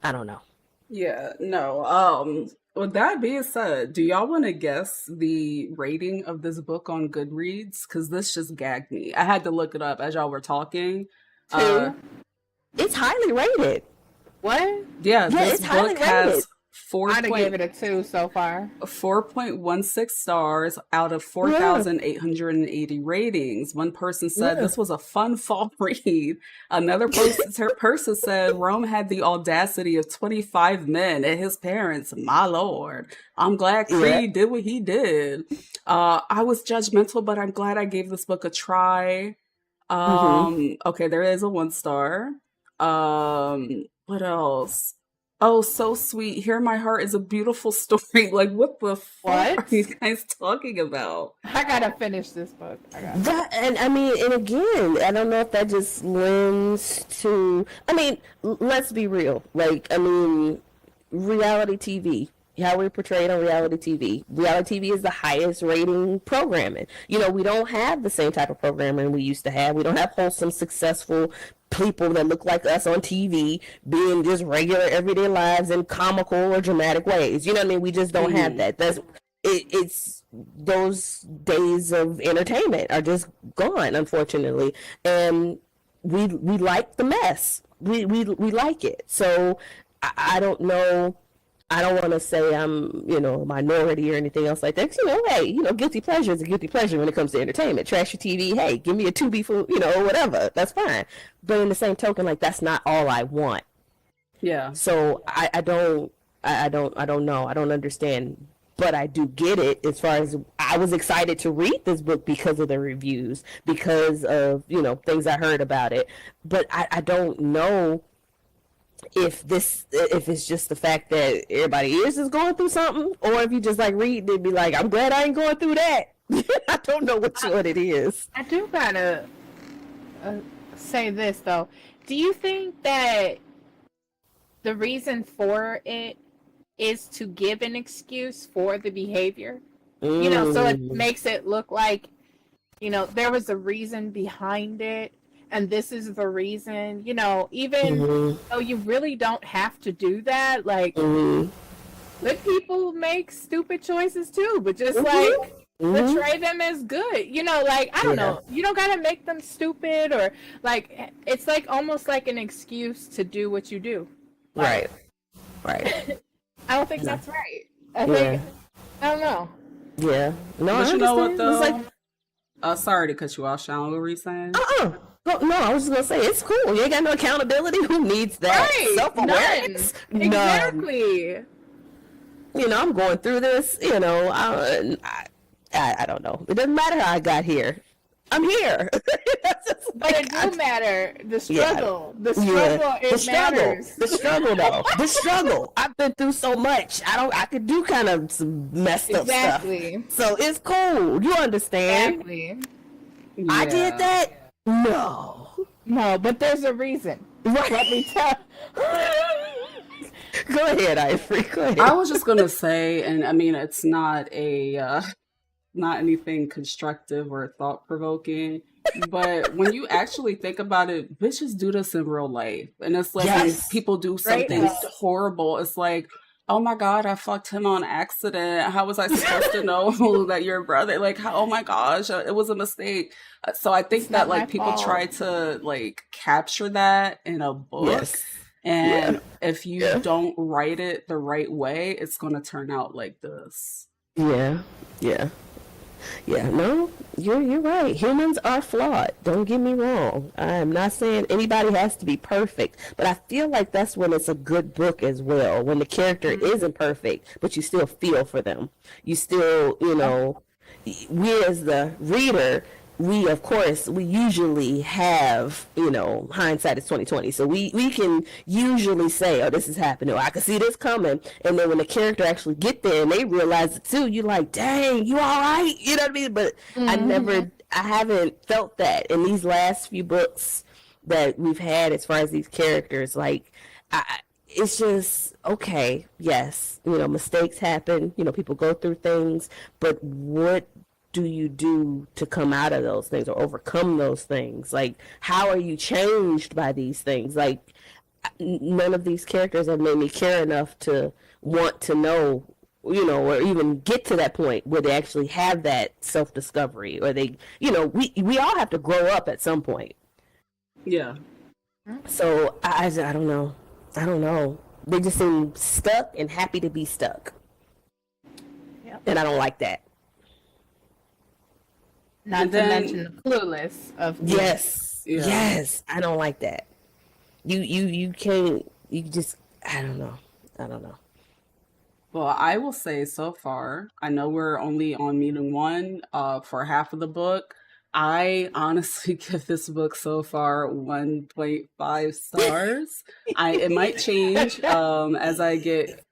I don't know. Yeah, no. With that being said, do y'all want to guess the rating of this book on Goodreads? Because this just gagged me. I had to look it up as y'all were talking. It's highly rated. What? Yeah, it's this highly book has rated. I'd have given it a 2 so far. 4.16 stars out of 4,880 ratings. One person said this was a fun fall read. Another person said Rome had the audacity of 25 men and his parents. My lord. I'm glad Creed did what he did. I was judgmental, but I'm glad I gave this book a try. Okay, there is a 1 star. What else? Oh, so sweet. Hear My Heart is a beautiful story. Like, what the fuck are you guys talking about? I gotta finish this book. And I mean, and again, I don't know if that just lends to, I mean, let's be real. Like, I mean, reality TV, how we're portrayed on reality TV. Reality TV is the highest rating programming. You know, we don't have the same type of programming we used to have. We don't have wholesome, successful people that look like us on TV being just regular everyday lives in comical or dramatic ways. You know what I mean? We just don't have that. It's those days of entertainment are just gone, unfortunately. And we like the mess. We like it. So I don't know. I don't want to say I'm, you know, a minority or anything else like that. 'Cause, you know, hey, you know, guilty pleasure is a guilty pleasure when it comes to entertainment. Trashy TV, hey, give me a Tubi for, you know, or whatever. That's fine. But in the same token, like, that's not all I want. Yeah. So I don't know. I don't understand. But I do get it as far as I was excited to read this book because of the reviews, because of, you know, things I heard about it. But I don't know if it's just the fact that everybody is going through something, or if you just like read and be like, I'm glad I ain't going through that. I don't know what it is. I do gotta say this though. Do you think that the reason for it is to give an excuse for the behavior? You know, so it makes it look like, you know, there was a reason behind it. And this is the reason, you know, even though you really don't have to do that. Like, good people make stupid choices too, but just like portray them as good. You know, like, I don't know. You don't gotta make them stupid, or like, it's like almost like an excuse to do what you do. Right. I don't think that's right. I think, I don't know. Yeah. No, but I you know what though? It's like, sorry to cut you off, Sean. What were you saying? No, I was just gonna say it's cool. You ain't got no accountability. Who needs that? Right. Self-awareness. None. Exactly. You know, I'm going through this. You know, I don't know. It doesn't matter how I got here. I'm here. But it do matter. The struggle. Yeah. The struggle. It matters. The struggle, though. The struggle. I've been through so much. I could do kind of some messed up stuff. So it's cool. You understand? Exactly. Yeah. I did that. No, but there's a reason. Right. Let me tell. Go ahead, Ivory. Go ahead. I was just gonna say, and I mean, it's not a not anything constructive or thought provoking. But when you actually think about it, bitches do this in real life. And it's like when Yes. people do Right? something horrible, it's like, oh my God, I fucked him on accident. How was I supposed to know that you're a brother? Like, oh my gosh, it was a mistake. So I think It's that not my like people fault. try to like capture that in a book. Yes. And if you Yeah. don't write it the right way, it's going to turn out like this. Yeah. Yeah. Yeah, no, you're right. Humans are flawed. Don't get me wrong. I am not saying anybody has to be perfect, but I feel like that's when it's a good book as well. When the character isn't perfect, but you still feel for them. You still, we as the reader, we of course we usually have, hindsight is 2020. So we can usually say, oh, this is happening, or I can see this coming. And then when the character actually get there and they realize it too, you're like, dang, you all right? You know what I mean? But I haven't felt that in these last few books that we've had as far as these characters. Like, it's just, okay, yes, mistakes happen, people go through things, but what do you do to come out of those things or overcome those things? Like, how are you changed by these things? Like, none of these characters have made me care enough to want to know, or even get to that point where they actually have that self-discovery, or they, we all have to grow up at some point. Yeah. So I don't know. They just seem stuck and happy to be stuck. Yep. And I don't like that. Not And to then- mention the clueless of Yes. Yeah. Yes. I don't like that. You can't, you just, I don't know. Well, I will say so far, I know we're only on meeting one for half of the book. I honestly give this book so far 1.5 stars. It might change as I get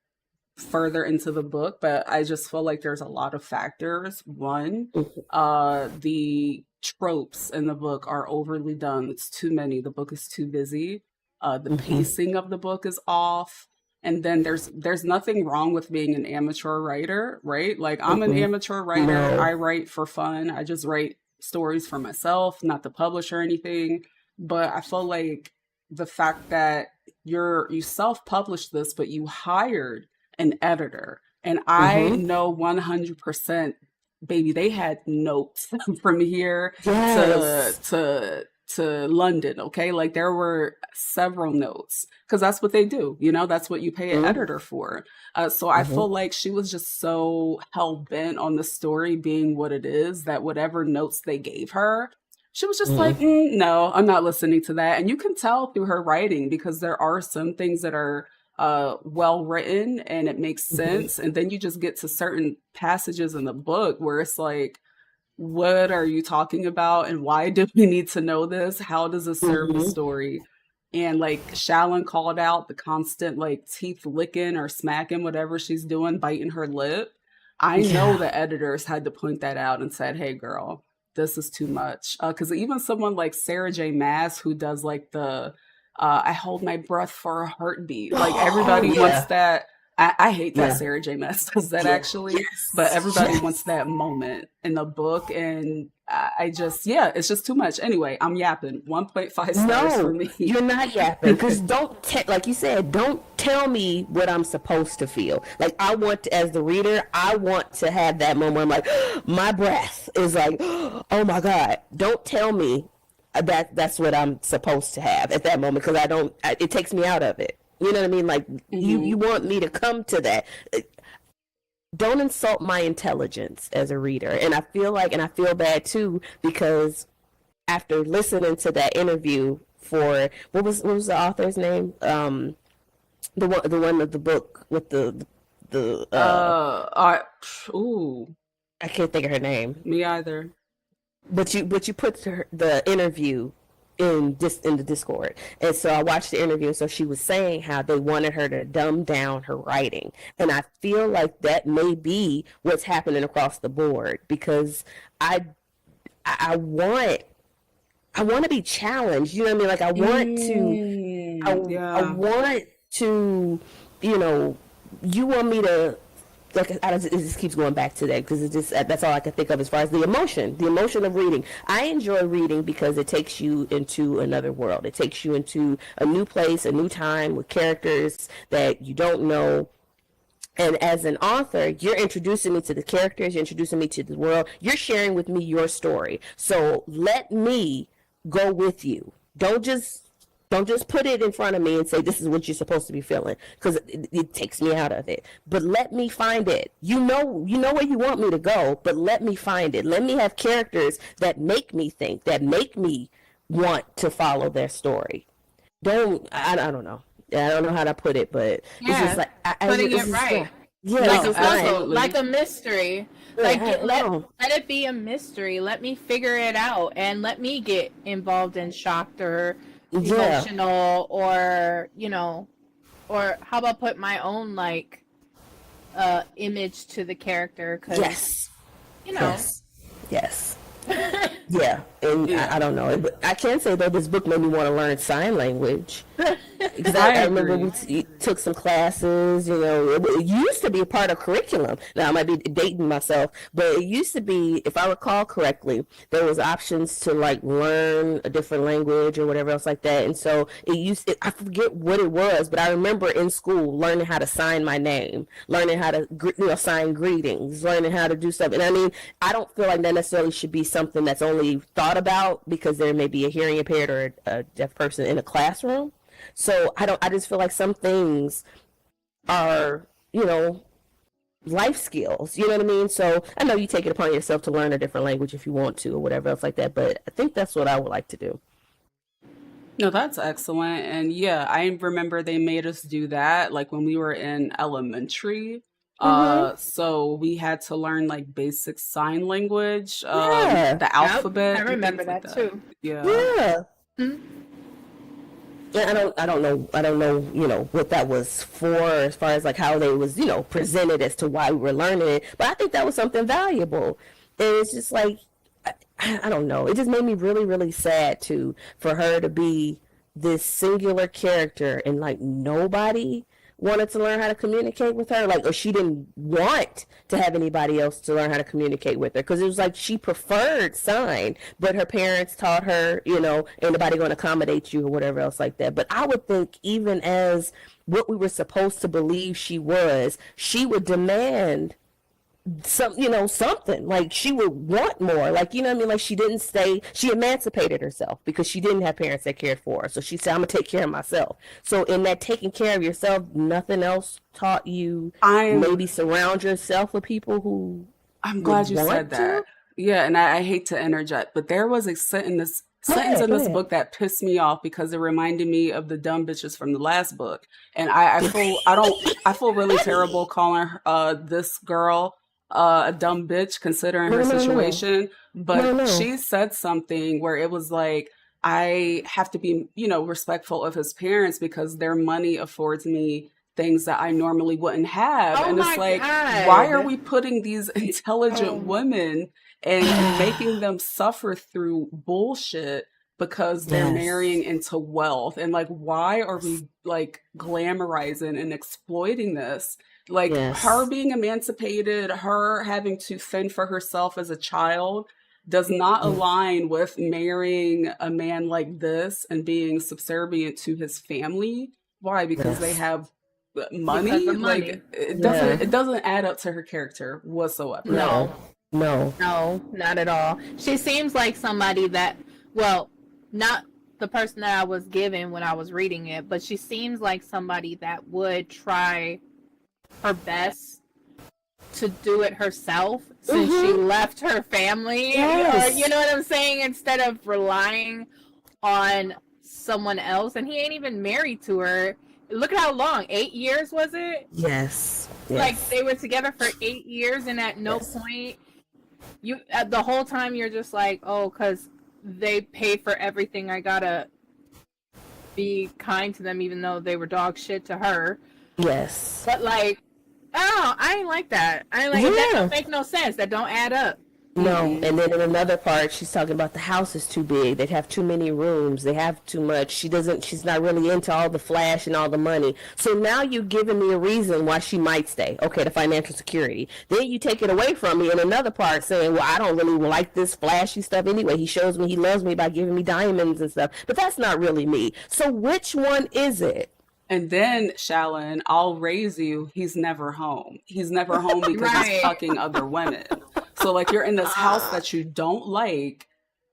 further into the book, but I just feel like there's a lot of factors. One, the tropes in the book are overly done. It's too many. The book is too busy. The pacing of the book is off. And then there's nothing wrong with being an amateur writer, right? Like, I'm an amateur writer. No. I write for fun. I just write stories for myself, not to publish or anything. But I feel like the fact that you self-published this, but you hired an editor, and I know 100%, baby, they had notes from here Yes. to London, okay? Like, there were several notes, because that's what they do, that's what you pay an editor for. So I feel like she was just so hell-bent on the story being what it is, that whatever notes they gave her, she was just like, no, I'm not listening to that. And you can tell through her writing, because there are some things that are well written and it makes sense. And then you just get to certain passages in the book where it's like, what are you talking about? And why do we need to know this? How does this serve the story? And like Shallon called out the constant like teeth licking or smacking, whatever she's doing, biting her lip. I know the editors had to point that out and said, hey girl, this is too much. Because even someone like Sarah J. Maas, who does like the I hold my breath for a heartbeat. Like, everybody wants that. I hate that Sarah J. Maas does that actually, but everybody wants that moment in the book, and I just, it's just too much. Anyway, I'm yapping. 1.5 stars for me. You're not yapping, because like you said, don't tell me what I'm supposed to feel. Like, I want to, as the reader, I want to have that moment where I'm like, my breath is like, oh my God. Don't tell me that's what I'm supposed to have at that moment, because it takes me out of it. You know what I mean? Like, you want me to come to that. Don't insult my intelligence as a reader. And I feel bad too, because after listening to that interview for, what was the author's name? The one of the book with I can't think of her name. Me either. But you put the interview in the Discord, and so I watched the interview. So she was saying how they wanted her to dumb down her writing, and I feel like that may be what's happening across the board, because I want to be challenged. You know what I mean? Like, I want to, you want me to like it just keeps going back to that because that's all I can think of as far as the emotion of reading. I enjoy reading because it takes you into another world. It takes you into a new place, a new time with characters that you don't know. And as an author, you're introducing me to the characters, you're introducing me to the world, you're sharing with me your story. So let me go with you. Don't just put it in front of me and say this is what you're supposed to be feeling, because it takes me out of it. But let me find it. You know where you want me to go, but let me find it. Let me have characters that make me think, that make me want to follow their story. I don't know. I don't know how to put it, but it's just like putting it right. Yeah, like it's a puzzle, like a mystery. Like let it be a mystery. Let me figure it out, and let me get involved and shocked or emotional, or or how about put my own like image to the character? Cause, yes. Yeah, and I don't know. But I can say though, this book made me want to learn sign language. Because I remember we took some classes. It used to be a part of curriculum. Now I might be dating myself, but it used to be, if I recall correctly, there was options to like learn a different language or whatever else like that. And so I forget what it was, but I remember in school learning how to sign my name, learning how to sign greetings, learning how to do stuff. And I mean, I don't feel like that necessarily should be something that's only thought about because there may be a hearing impaired or a deaf person in a classroom. So I just feel like some things are, life skills, you know what I mean? So I know you take it upon yourself to learn a different language if you want to or whatever else like that, but I think that's what I would like to do. No, that's excellent. And yeah, I remember they made us do that like when we were in elementary. So we had to learn like basic sign language, the alphabet. I remember that too. Yeah. Mm-hmm. Yeah, I don't know, what that was for as far as like how they was, presented as to why we were learning it. But I think that was something valuable. And it's just like, I don't know. It just made me really, really sad for her to be this singular character and like nobody wanted to learn how to communicate with her, like, or she didn't want to have anybody else to learn how to communicate with her, because it was like she preferred sign, but her parents taught her, ain't nobody going to accommodate you or whatever else like that. But I would think even as what we were supposed to believe she would demand something, like she would want more, like, like she didn't she emancipated herself because she didn't have parents that cared for her. So she said, I'm gonna take care of myself. So in that taking care of yourself, nothing else taught you maybe surround yourself with people who I'm glad you said that. Yeah, and I hate to interject, but there was a sentence in this book that pissed me off because it reminded me of the dumb bitches from the last book. And I feel really terrible calling this girl a dumb bitch considering her situation. But she said something where it was like, I have to be, respectful of his parents because their money affords me things that I normally wouldn't have. And it's like, why are we putting these intelligent women and making them suffer through bullshit because they're marrying into wealth? And like, why are we like glamorizing and exploiting this? Like her being emancipated, her having to fend for herself as a child does not align with marrying a man like this and being subservient to his family. Why? Because they have money? Like it doesn't add up to her character whatsoever. No, not at all. She seems like somebody that, well, not the person that I was given when I was reading it, but she seems like somebody that would try her best to do it herself since she left her family. Or, you know what I'm saying? Instead of relying on someone else. And he ain't even married to her. Look at how long. 8 years, was it? Yes. Like they were together for 8 years, and at no point the whole time you're just like, oh, because they paid for everything, I gotta be kind to them even though they were dog shit to her. Yes. But like, oh, I ain't like that. I ain't like that. Don't make no sense. That don't add up. No, and then in another part, she's talking about the house is too big. They have too many rooms. They have too much. She's not really into all the flash and all the money. So now you've given me a reason why she might stay. Okay, the financial security. Then you take it away from me in another part saying, well, I don't really like this flashy stuff anyway. He shows me he loves me by giving me diamonds and stuff. But that's not really me. So which one is it? And then, Shallon, I'll raise you. He's never home. He's never home because he's fucking other women. So, like, you're in this house that you don't like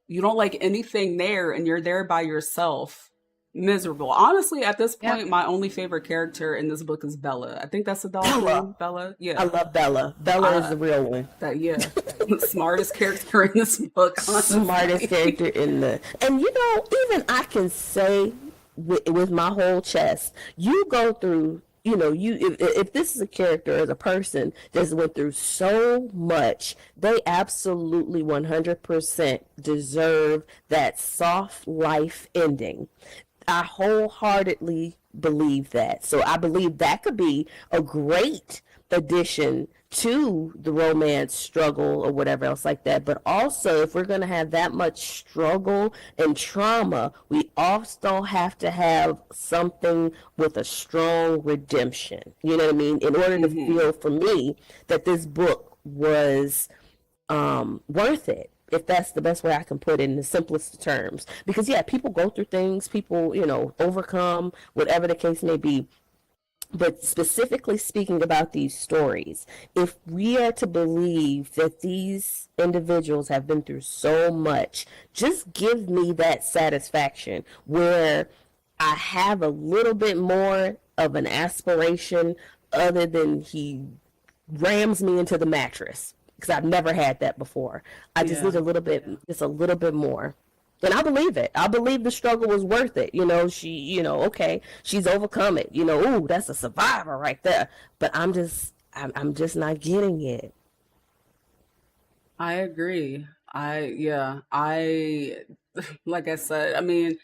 anything there, and you're there by yourself, miserable. Honestly, at this point, my only favorite character in this book is Bella. I think that's the dog's name. Bella. Yeah, I love Bella. Bella is the real one. The smartest character in this book. Honestly. Smartest character in the, and even I can say with my whole chest, you go through. If this is a character as a person that's went through so much, they absolutely 100% deserve that soft life ending. I wholeheartedly believe that. So I believe that could be a great addition to the romance struggle or whatever else like that. But also, if we're going to have that much struggle and trauma, we also have to have something with a strong redemption. You know what I mean? In order to feel, for me, that this book was worth it. If that's the best way I can put it in the simplest of terms. Because, people go through things, people, overcome, whatever the case may be. But specifically speaking about these stories, if we are to believe that these individuals have been through so much, just give me that satisfaction where I have a little bit more of an aspiration other than he rams me into the mattress. Because I've never had that before. I just need a little bit more. And I believe it. I believe the struggle was worth it. Okay, she's overcome it. Ooh, that's a survivor right there. But I'm just not getting it. I agree. Like I said, I mean,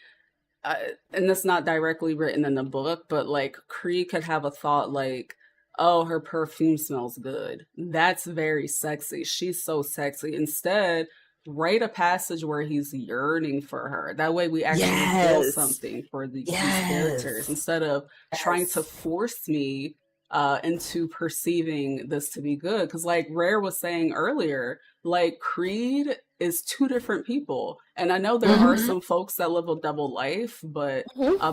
and it's not directly written in the book, but like Cree could have a thought like, oh, her perfume smells good. That's very sexy. She's so sexy. Instead, write a passage where he's yearning for her. That way we actually feel something for these characters instead of trying to force me into perceiving this to be good. Because like Rare was saying earlier, like Creed is two different people. And I know there are some folks that live a double life, but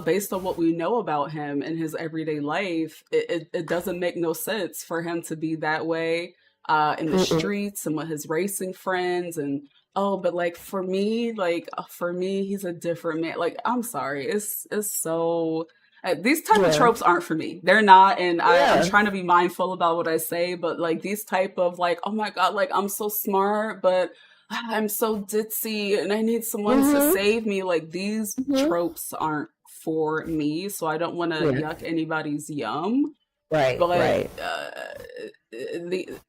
based on what we know about him in his everyday life, it doesn't make no sense for him to be that way in the streets and with his racing friends. And but like for me, he's a different man. Like, I'm sorry, it's so these type of tropes aren't for me. They're not. And I'm trying to be mindful about what I say, but like these type of like, oh my God, like I'm so smart, but I'm so ditzy and I need someone to save me. Like these tropes aren't for me. So I don't want to yuck anybody's yum. Right. But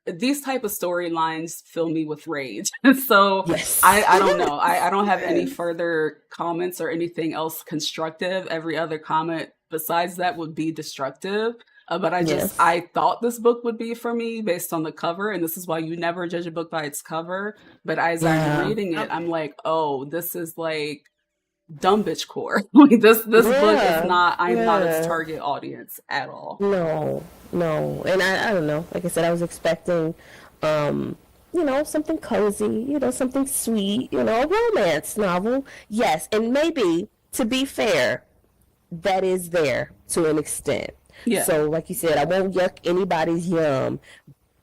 these type of storylines fill me with rage. So I don't know. I don't have any further comments or anything else constructive. Every other comment besides that would be destructive. But I thought this book would be for me based on the cover. And this is why you never judge a book by its cover. But as I'm reading it, I'm like, oh, this is like dumb bitch core. Like this book is not, I'm not its target audience at all. No. And I don't know. Like I said, I was expecting, something cozy, something sweet, a romance novel. Yes. And maybe, to be fair, that is there to an extent. Yeah. So, like you said, I won't yuck anybody's yum,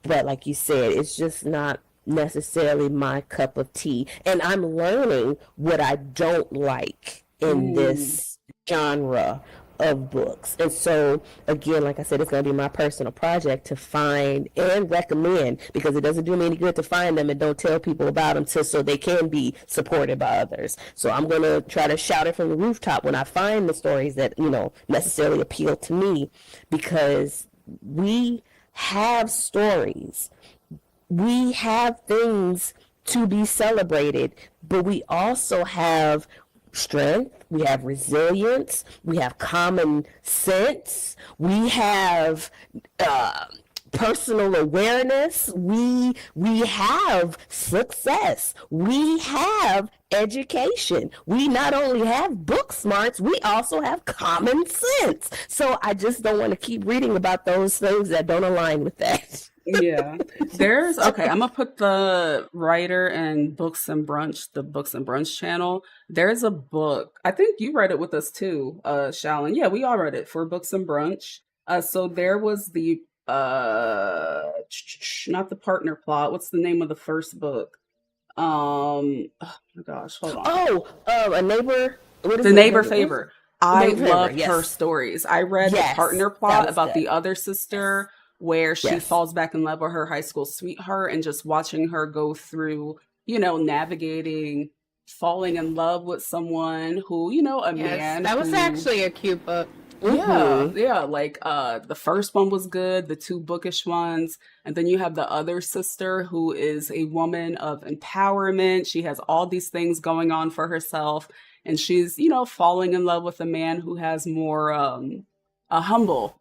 but like you said, it's just not necessarily my cup of tea. And I'm learning what I don't like in this genre of books. And so, again, like I said, it's going to be my personal project to find and recommend, because it doesn't do me any good to find them and don't tell people about them so they can be supported by others. So I'm going to try to shout it from the rooftop when I find the stories that, necessarily appeal to me, because we have stories. We have things to be celebrated, but we also have strength, we have resilience, we have common sense, we have personal awareness. We have success. We have education. We not only have book smarts, we also have common sense. So I just don't want to keep reading about those things that don't align with that. Yeah. Okay, I'm gonna put the writer and the Books and Brunch channel. There's a book. I think you read it with us too, Shalyn. Yeah, we all read it for Books and Brunch. So there was the not the partner plot. What's the name of the first book? Oh my gosh, hold on. Oh, a neighbor. What is The it? Neighbor Favor. I Neighbor Favor, loved her yes. stories. I read the Yes, partner that plot was about good. the other sister where she Yes. falls back in love with her high school sweetheart, and just watching her go through, navigating falling in love with someone who, a Yes, man that was who actually a cute book. yeah, like the first one was good, the two bookish ones, and then you have the other sister who is a woman of empowerment. She has all these things going on for herself, and she's, falling in love with a man who has more a humble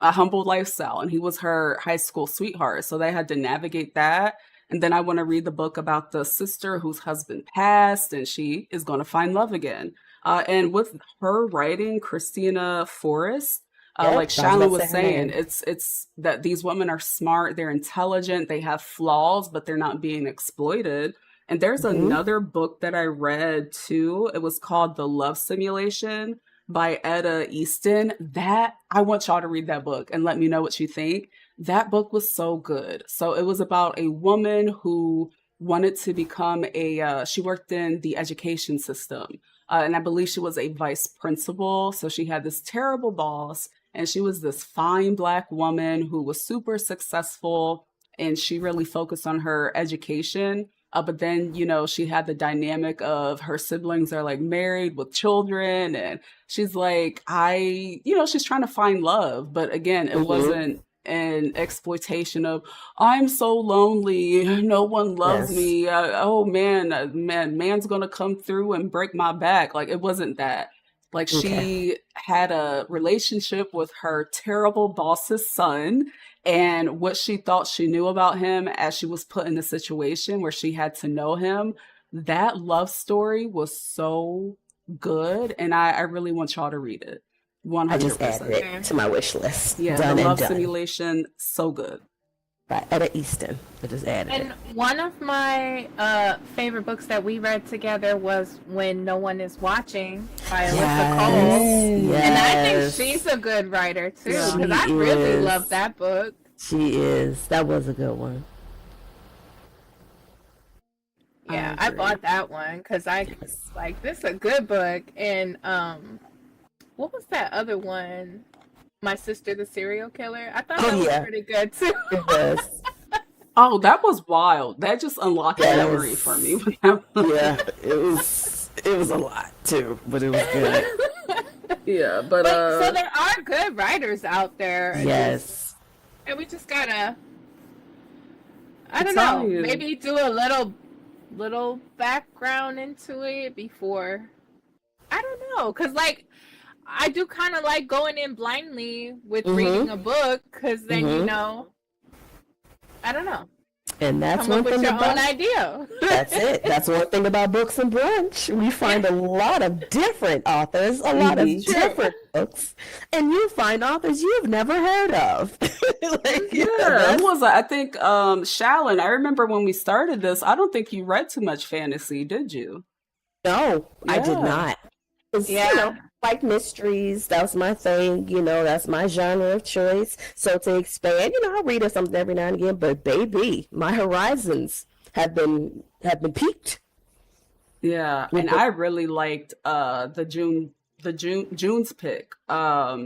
lifestyle, and he was her high school sweetheart. So they had to navigate that. And then I want to read the book about the sister whose husband passed, and she is going to find love again. And with her writing, Christina Forrest, Yep, like I was Shalyn about to was say her saying, name. it's that these women are smart, they're intelligent, they have flaws, but they're not being exploited. And there's another book that I read too. It was called The Love Simulation by Etta Easton. That I want y'all to read that book and let me know what you think. That book was so good. So it was about a woman who wanted to become she worked in the education system. And I believe she was a vice principal. So she had this terrible boss, and she was this fine Black woman who was super successful, and she really focused on her education. But then, she had the dynamic of her siblings are like married with children, and she's like, she's trying to find love. But again, it wasn't an exploitation of, I'm so lonely, no one loves Yes. me. Oh man, man's gonna come through and break my back. Like, it wasn't that. Like, Okay. she had a relationship with her terrible boss's son, and what she thought she knew about him as she was put in a situation where she had to know him. That love story was so good, and I really want y'all to read it. I just 100%. added it to my wish list. Yeah, Done The and Love done. Simulation, so good. By Etta Easton. I just added And it. one of my favorite books that we read together was When No One Is Watching by Alyssa Cole. Yes. And I think Yes. she's a good writer too, Yeah. because I She really is. love that book. She is. That was a good one. Yeah, I I agree. bought that one because I like this is a good book. And what was that other one? My Sister the Serial Killer. I thought Oh, that was yeah. pretty good too. It was. Oh, that was wild. That just unlocked Yeah, a that memory was- for me. Yeah, it was. It was a lot too, but it was good. Yeah, but So there are good writers out there. Yes. And we just gotta, I I'm don't know, telling you. maybe do a little background into it before. I don't know, cause like I do kind of like going in blindly with reading a book, cause then you know, I don't know, And that's come one up with thing your about own idea. That's it. That's one thing about Books and Brunch. We find a lot of different authors, a lot of different books, and you find authors you've never heard of. yeah, who was I think Shalyn, I remember when we started this, I don't think you read too much fantasy, did you? No, I did Yeah. not. 'Cause, Yeah. like mysteries, that's my thing. That's my genre of choice. So to expand, I'll read or something every now and again. But baby, my horizons have been peaked. Yeah, and I really liked June's pick. Why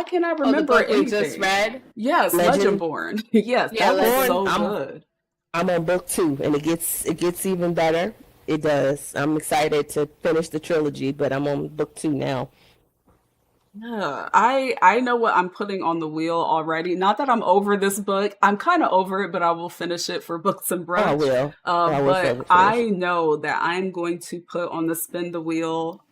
can't I Oh, the remember book we anything? just read. Yes, Legend. Legendborn. Yes, Yeah, that was so Legend. good. I'm on book 2, and it gets even better. It does. I'm excited to finish the trilogy, but I'm on book 2 now. Yeah, I know what I'm putting on the wheel already. Not that I'm over this book. I'm kind of over it, but I will finish it for Books and Brunch. I will. I will But finish. I know that I'm going to put on the spin the wheel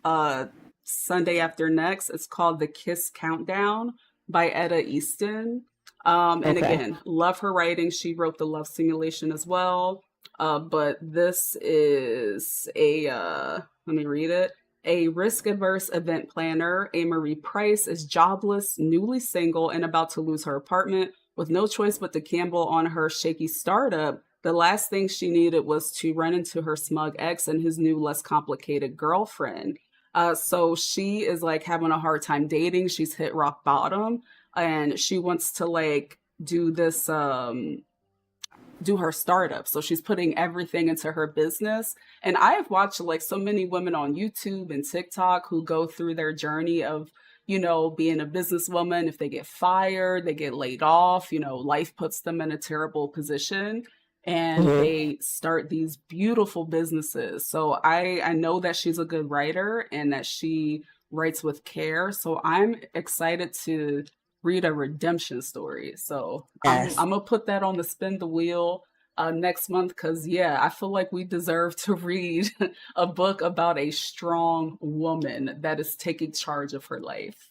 Sunday after next. It's called The Kiss Countdown by Etta Easton. And Okay. again, love her writing. She wrote the Love Simulation as well. But this is let me read it. A risk-averse event planner, Marie Price, is jobless, newly single, and about to lose her apartment. With no choice but to gamble on her shaky startup, the last thing she needed was to run into her smug ex and his new, less complicated girlfriend. So she is like having a hard time dating. She's hit rock bottom, and she wants to like do this do her startup. So she's putting everything into her business. And I have watched like so many women on YouTube and TikTok who go through their journey of, you know, being a businesswoman. If they get fired, they get laid off, you know, life puts them in a terrible position and they start these beautiful businesses. So I know that she's a good writer and that she writes with care. So I'm excited to read a redemption story. So Yes. I'm gonna put that on the spin the wheel next month because yeah, I feel like we deserve to read a book about a strong woman that is taking charge of her life.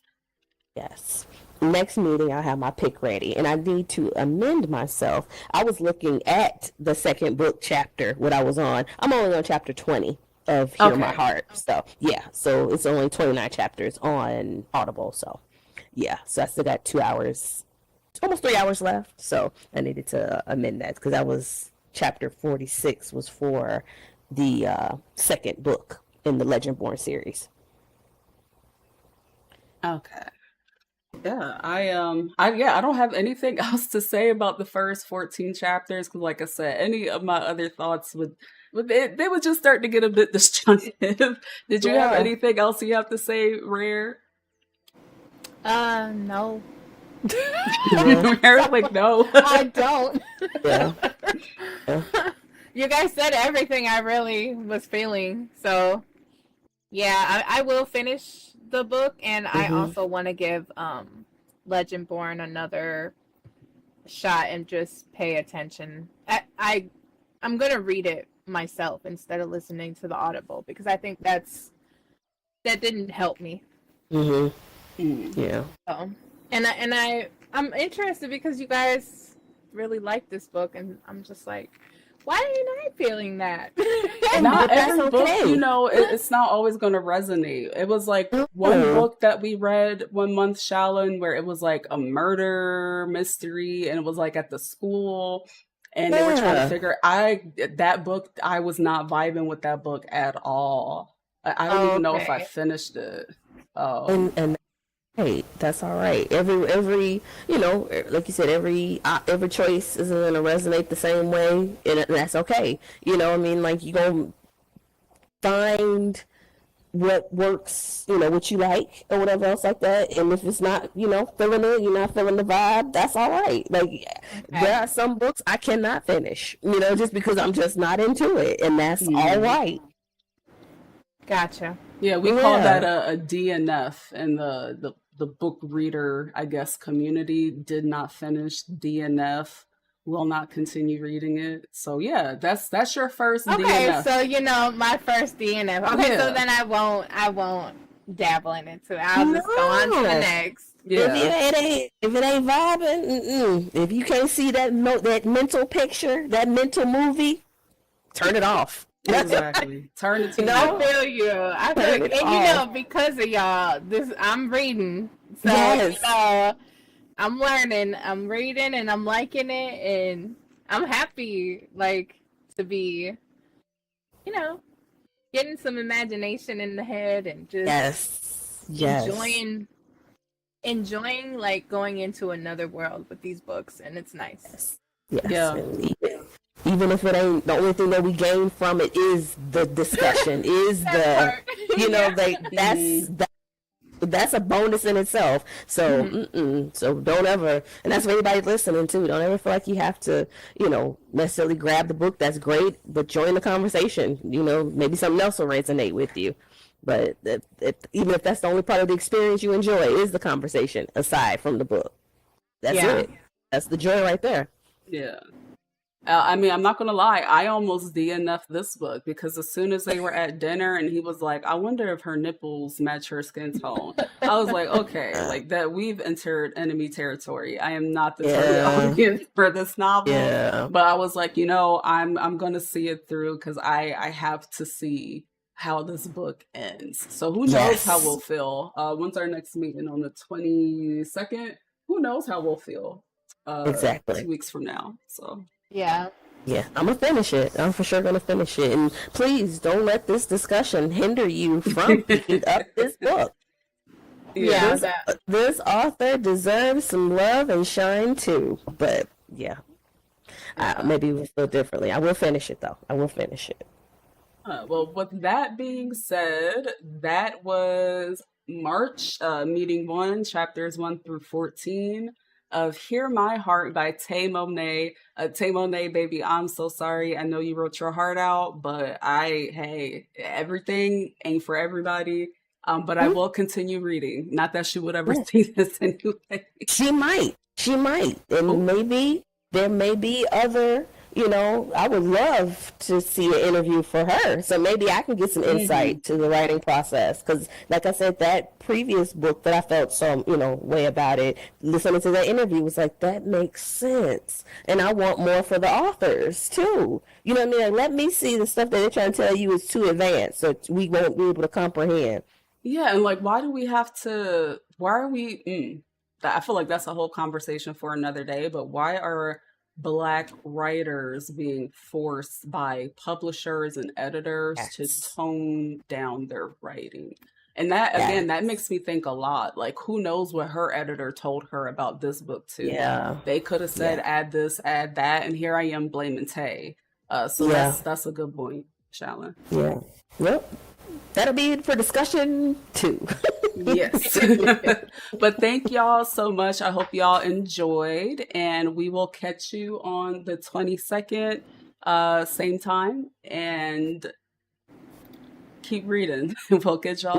Yes. Next meeting, I'll have my pick ready, and I need to amend myself. I was looking at the second book chapter, what I was on. I'm only on chapter 20 of Hear My Okay. Heart. So, yeah. So, it's only 29 chapters on Audible. So, yeah. So, I still got 2 hours, almost 3 hours left. So, I needed to amend that because that was chapter 46 was for the second book in the Legendborn series. Okay. Yeah, I don't have anything else to say about the first 14 chapters because, like I said, any of my other thoughts they would just start to get a bit disjunctive. Did you have Yeah. anything else you have to say, Rare? No. Rare's like, no. I don't. Yeah. You guys said everything I really was feeling. So, yeah, I will finish the book, and I also want to give Legendborn another shot and just pay attention. I'm gonna read it myself instead of listening to the Audible because I think that didn't help me. Yeah. So, I'm interested because you guys really like this book, and I'm just like, why are you not feeling that? Not But that's every book, okay. you know, it's not always going to resonate. It was like one book that we read one month, Shallon, where it was like a murder mystery and it was like at the school and they were trying to Yeah. figure that book, I was not vibing with that book at all. I don't even know if I Okay. finished it. And hey, that's all right. Every you know, like you said, every choice isn't gonna resonate the same way, and that's okay. You know, I mean, like you gonna find what works, you know, what you like or whatever else like that. And if it's not, you know, feeling it, you're not feeling the vibe, that's all right. Like there are some books I cannot finish, you know, just because I'm just not into it, and that's all right. Gotcha. Yeah, we call Yeah. that a DNF in the book reader, I guess, community. Did not finish DNF. Will not continue reading it. So yeah, that's your first Okay, DNF. so you know my first DNF. Okay, so Yeah. then I won't dabble in it too. I'll just go on to the No. next. Yeah. If it ain't vibing, if you can't see that mental picture, that mental movie, turn it off. Exactly. Turn it to You you. know? I feel you. I feel Turn you. it And you know, off. because of y'all, I'm reading. So Yes. you know, I'm learning. I'm reading and I'm liking it, and I'm happy like to be, you know, getting some imagination in the head and just Yes. enjoying like going into another world with these books, and it's nice. Yes. Yeah. And even if it ain't, the only thing that we gain from it is the discussion, is That part. you know, Yeah. that's a bonus in itself. So, so don't ever, and that's for anybody listening too. Don't ever feel like you have to, you know, necessarily grab the book. That's great, but join the conversation. You know, maybe something else will resonate with you. But even if that's the only part of the experience you enjoy, is the conversation aside from the book. That's Yeah. it. That's the joy right there. Yeah. I mean, I'm not gonna lie, I almost DNF'd this book because as soon as they were at dinner and he was like, I wonder if her nipples match her skin tone. I was like, okay, like that we've entered enemy territory. I am not the target Yeah. audience for this novel. Yeah. But I was like, I'm gonna see it through because I have to see how this book ends. So who knows how we'll Yes. feel? When's our next meeting? On the 22nd? Who knows how we'll feel 2 Exactly. weeks from now. So Yeah. Yeah, I'm gonna finish it. I'm for sure gonna finish it. And please don't let this discussion hinder you from picking up this book. Yeah. This, this author deserves some love and shine too. But yeah, maybe we'll feel differently. I will finish it though. I will finish it. Well, with that being said, that was March, meeting 1, chapters 1 through 14 of Hear My Heart by Tay Mo'Nae. Tay Mo'Nae, baby, I'm so sorry. I know you wrote your heart out, but hey, everything ain't for everybody. But I will continue reading. Not that she would ever see this anyway. She might. And maybe there may be other, I would love to see an interview for her. So maybe I can get some insight to the writing process. Because, like I said, that previous book that I felt some, way about it, listening to that interview was like, that makes sense. And I want more for the authors, too. You know what I mean? Like, let me see the stuff that they're trying to tell you is too advanced, so we won't be able to comprehend. Yeah, and like, why are we, I feel like that's a whole conversation for another day, but why are Black writers being forced by publishers and editors to tone down their writing? And that, again, that makes me think a lot. Like, who knows what her editor told her about this book, too? Yeah. They could have said, add this, add that, and here I am blaming Tay. So that's a good point, Shalyn. Yeah. Yep. That'll be it for discussion 2. Yes. But thank y'all so much. I hope y'all enjoyed, and we will catch you on the 22nd, same time, and keep reading. We'll get y'all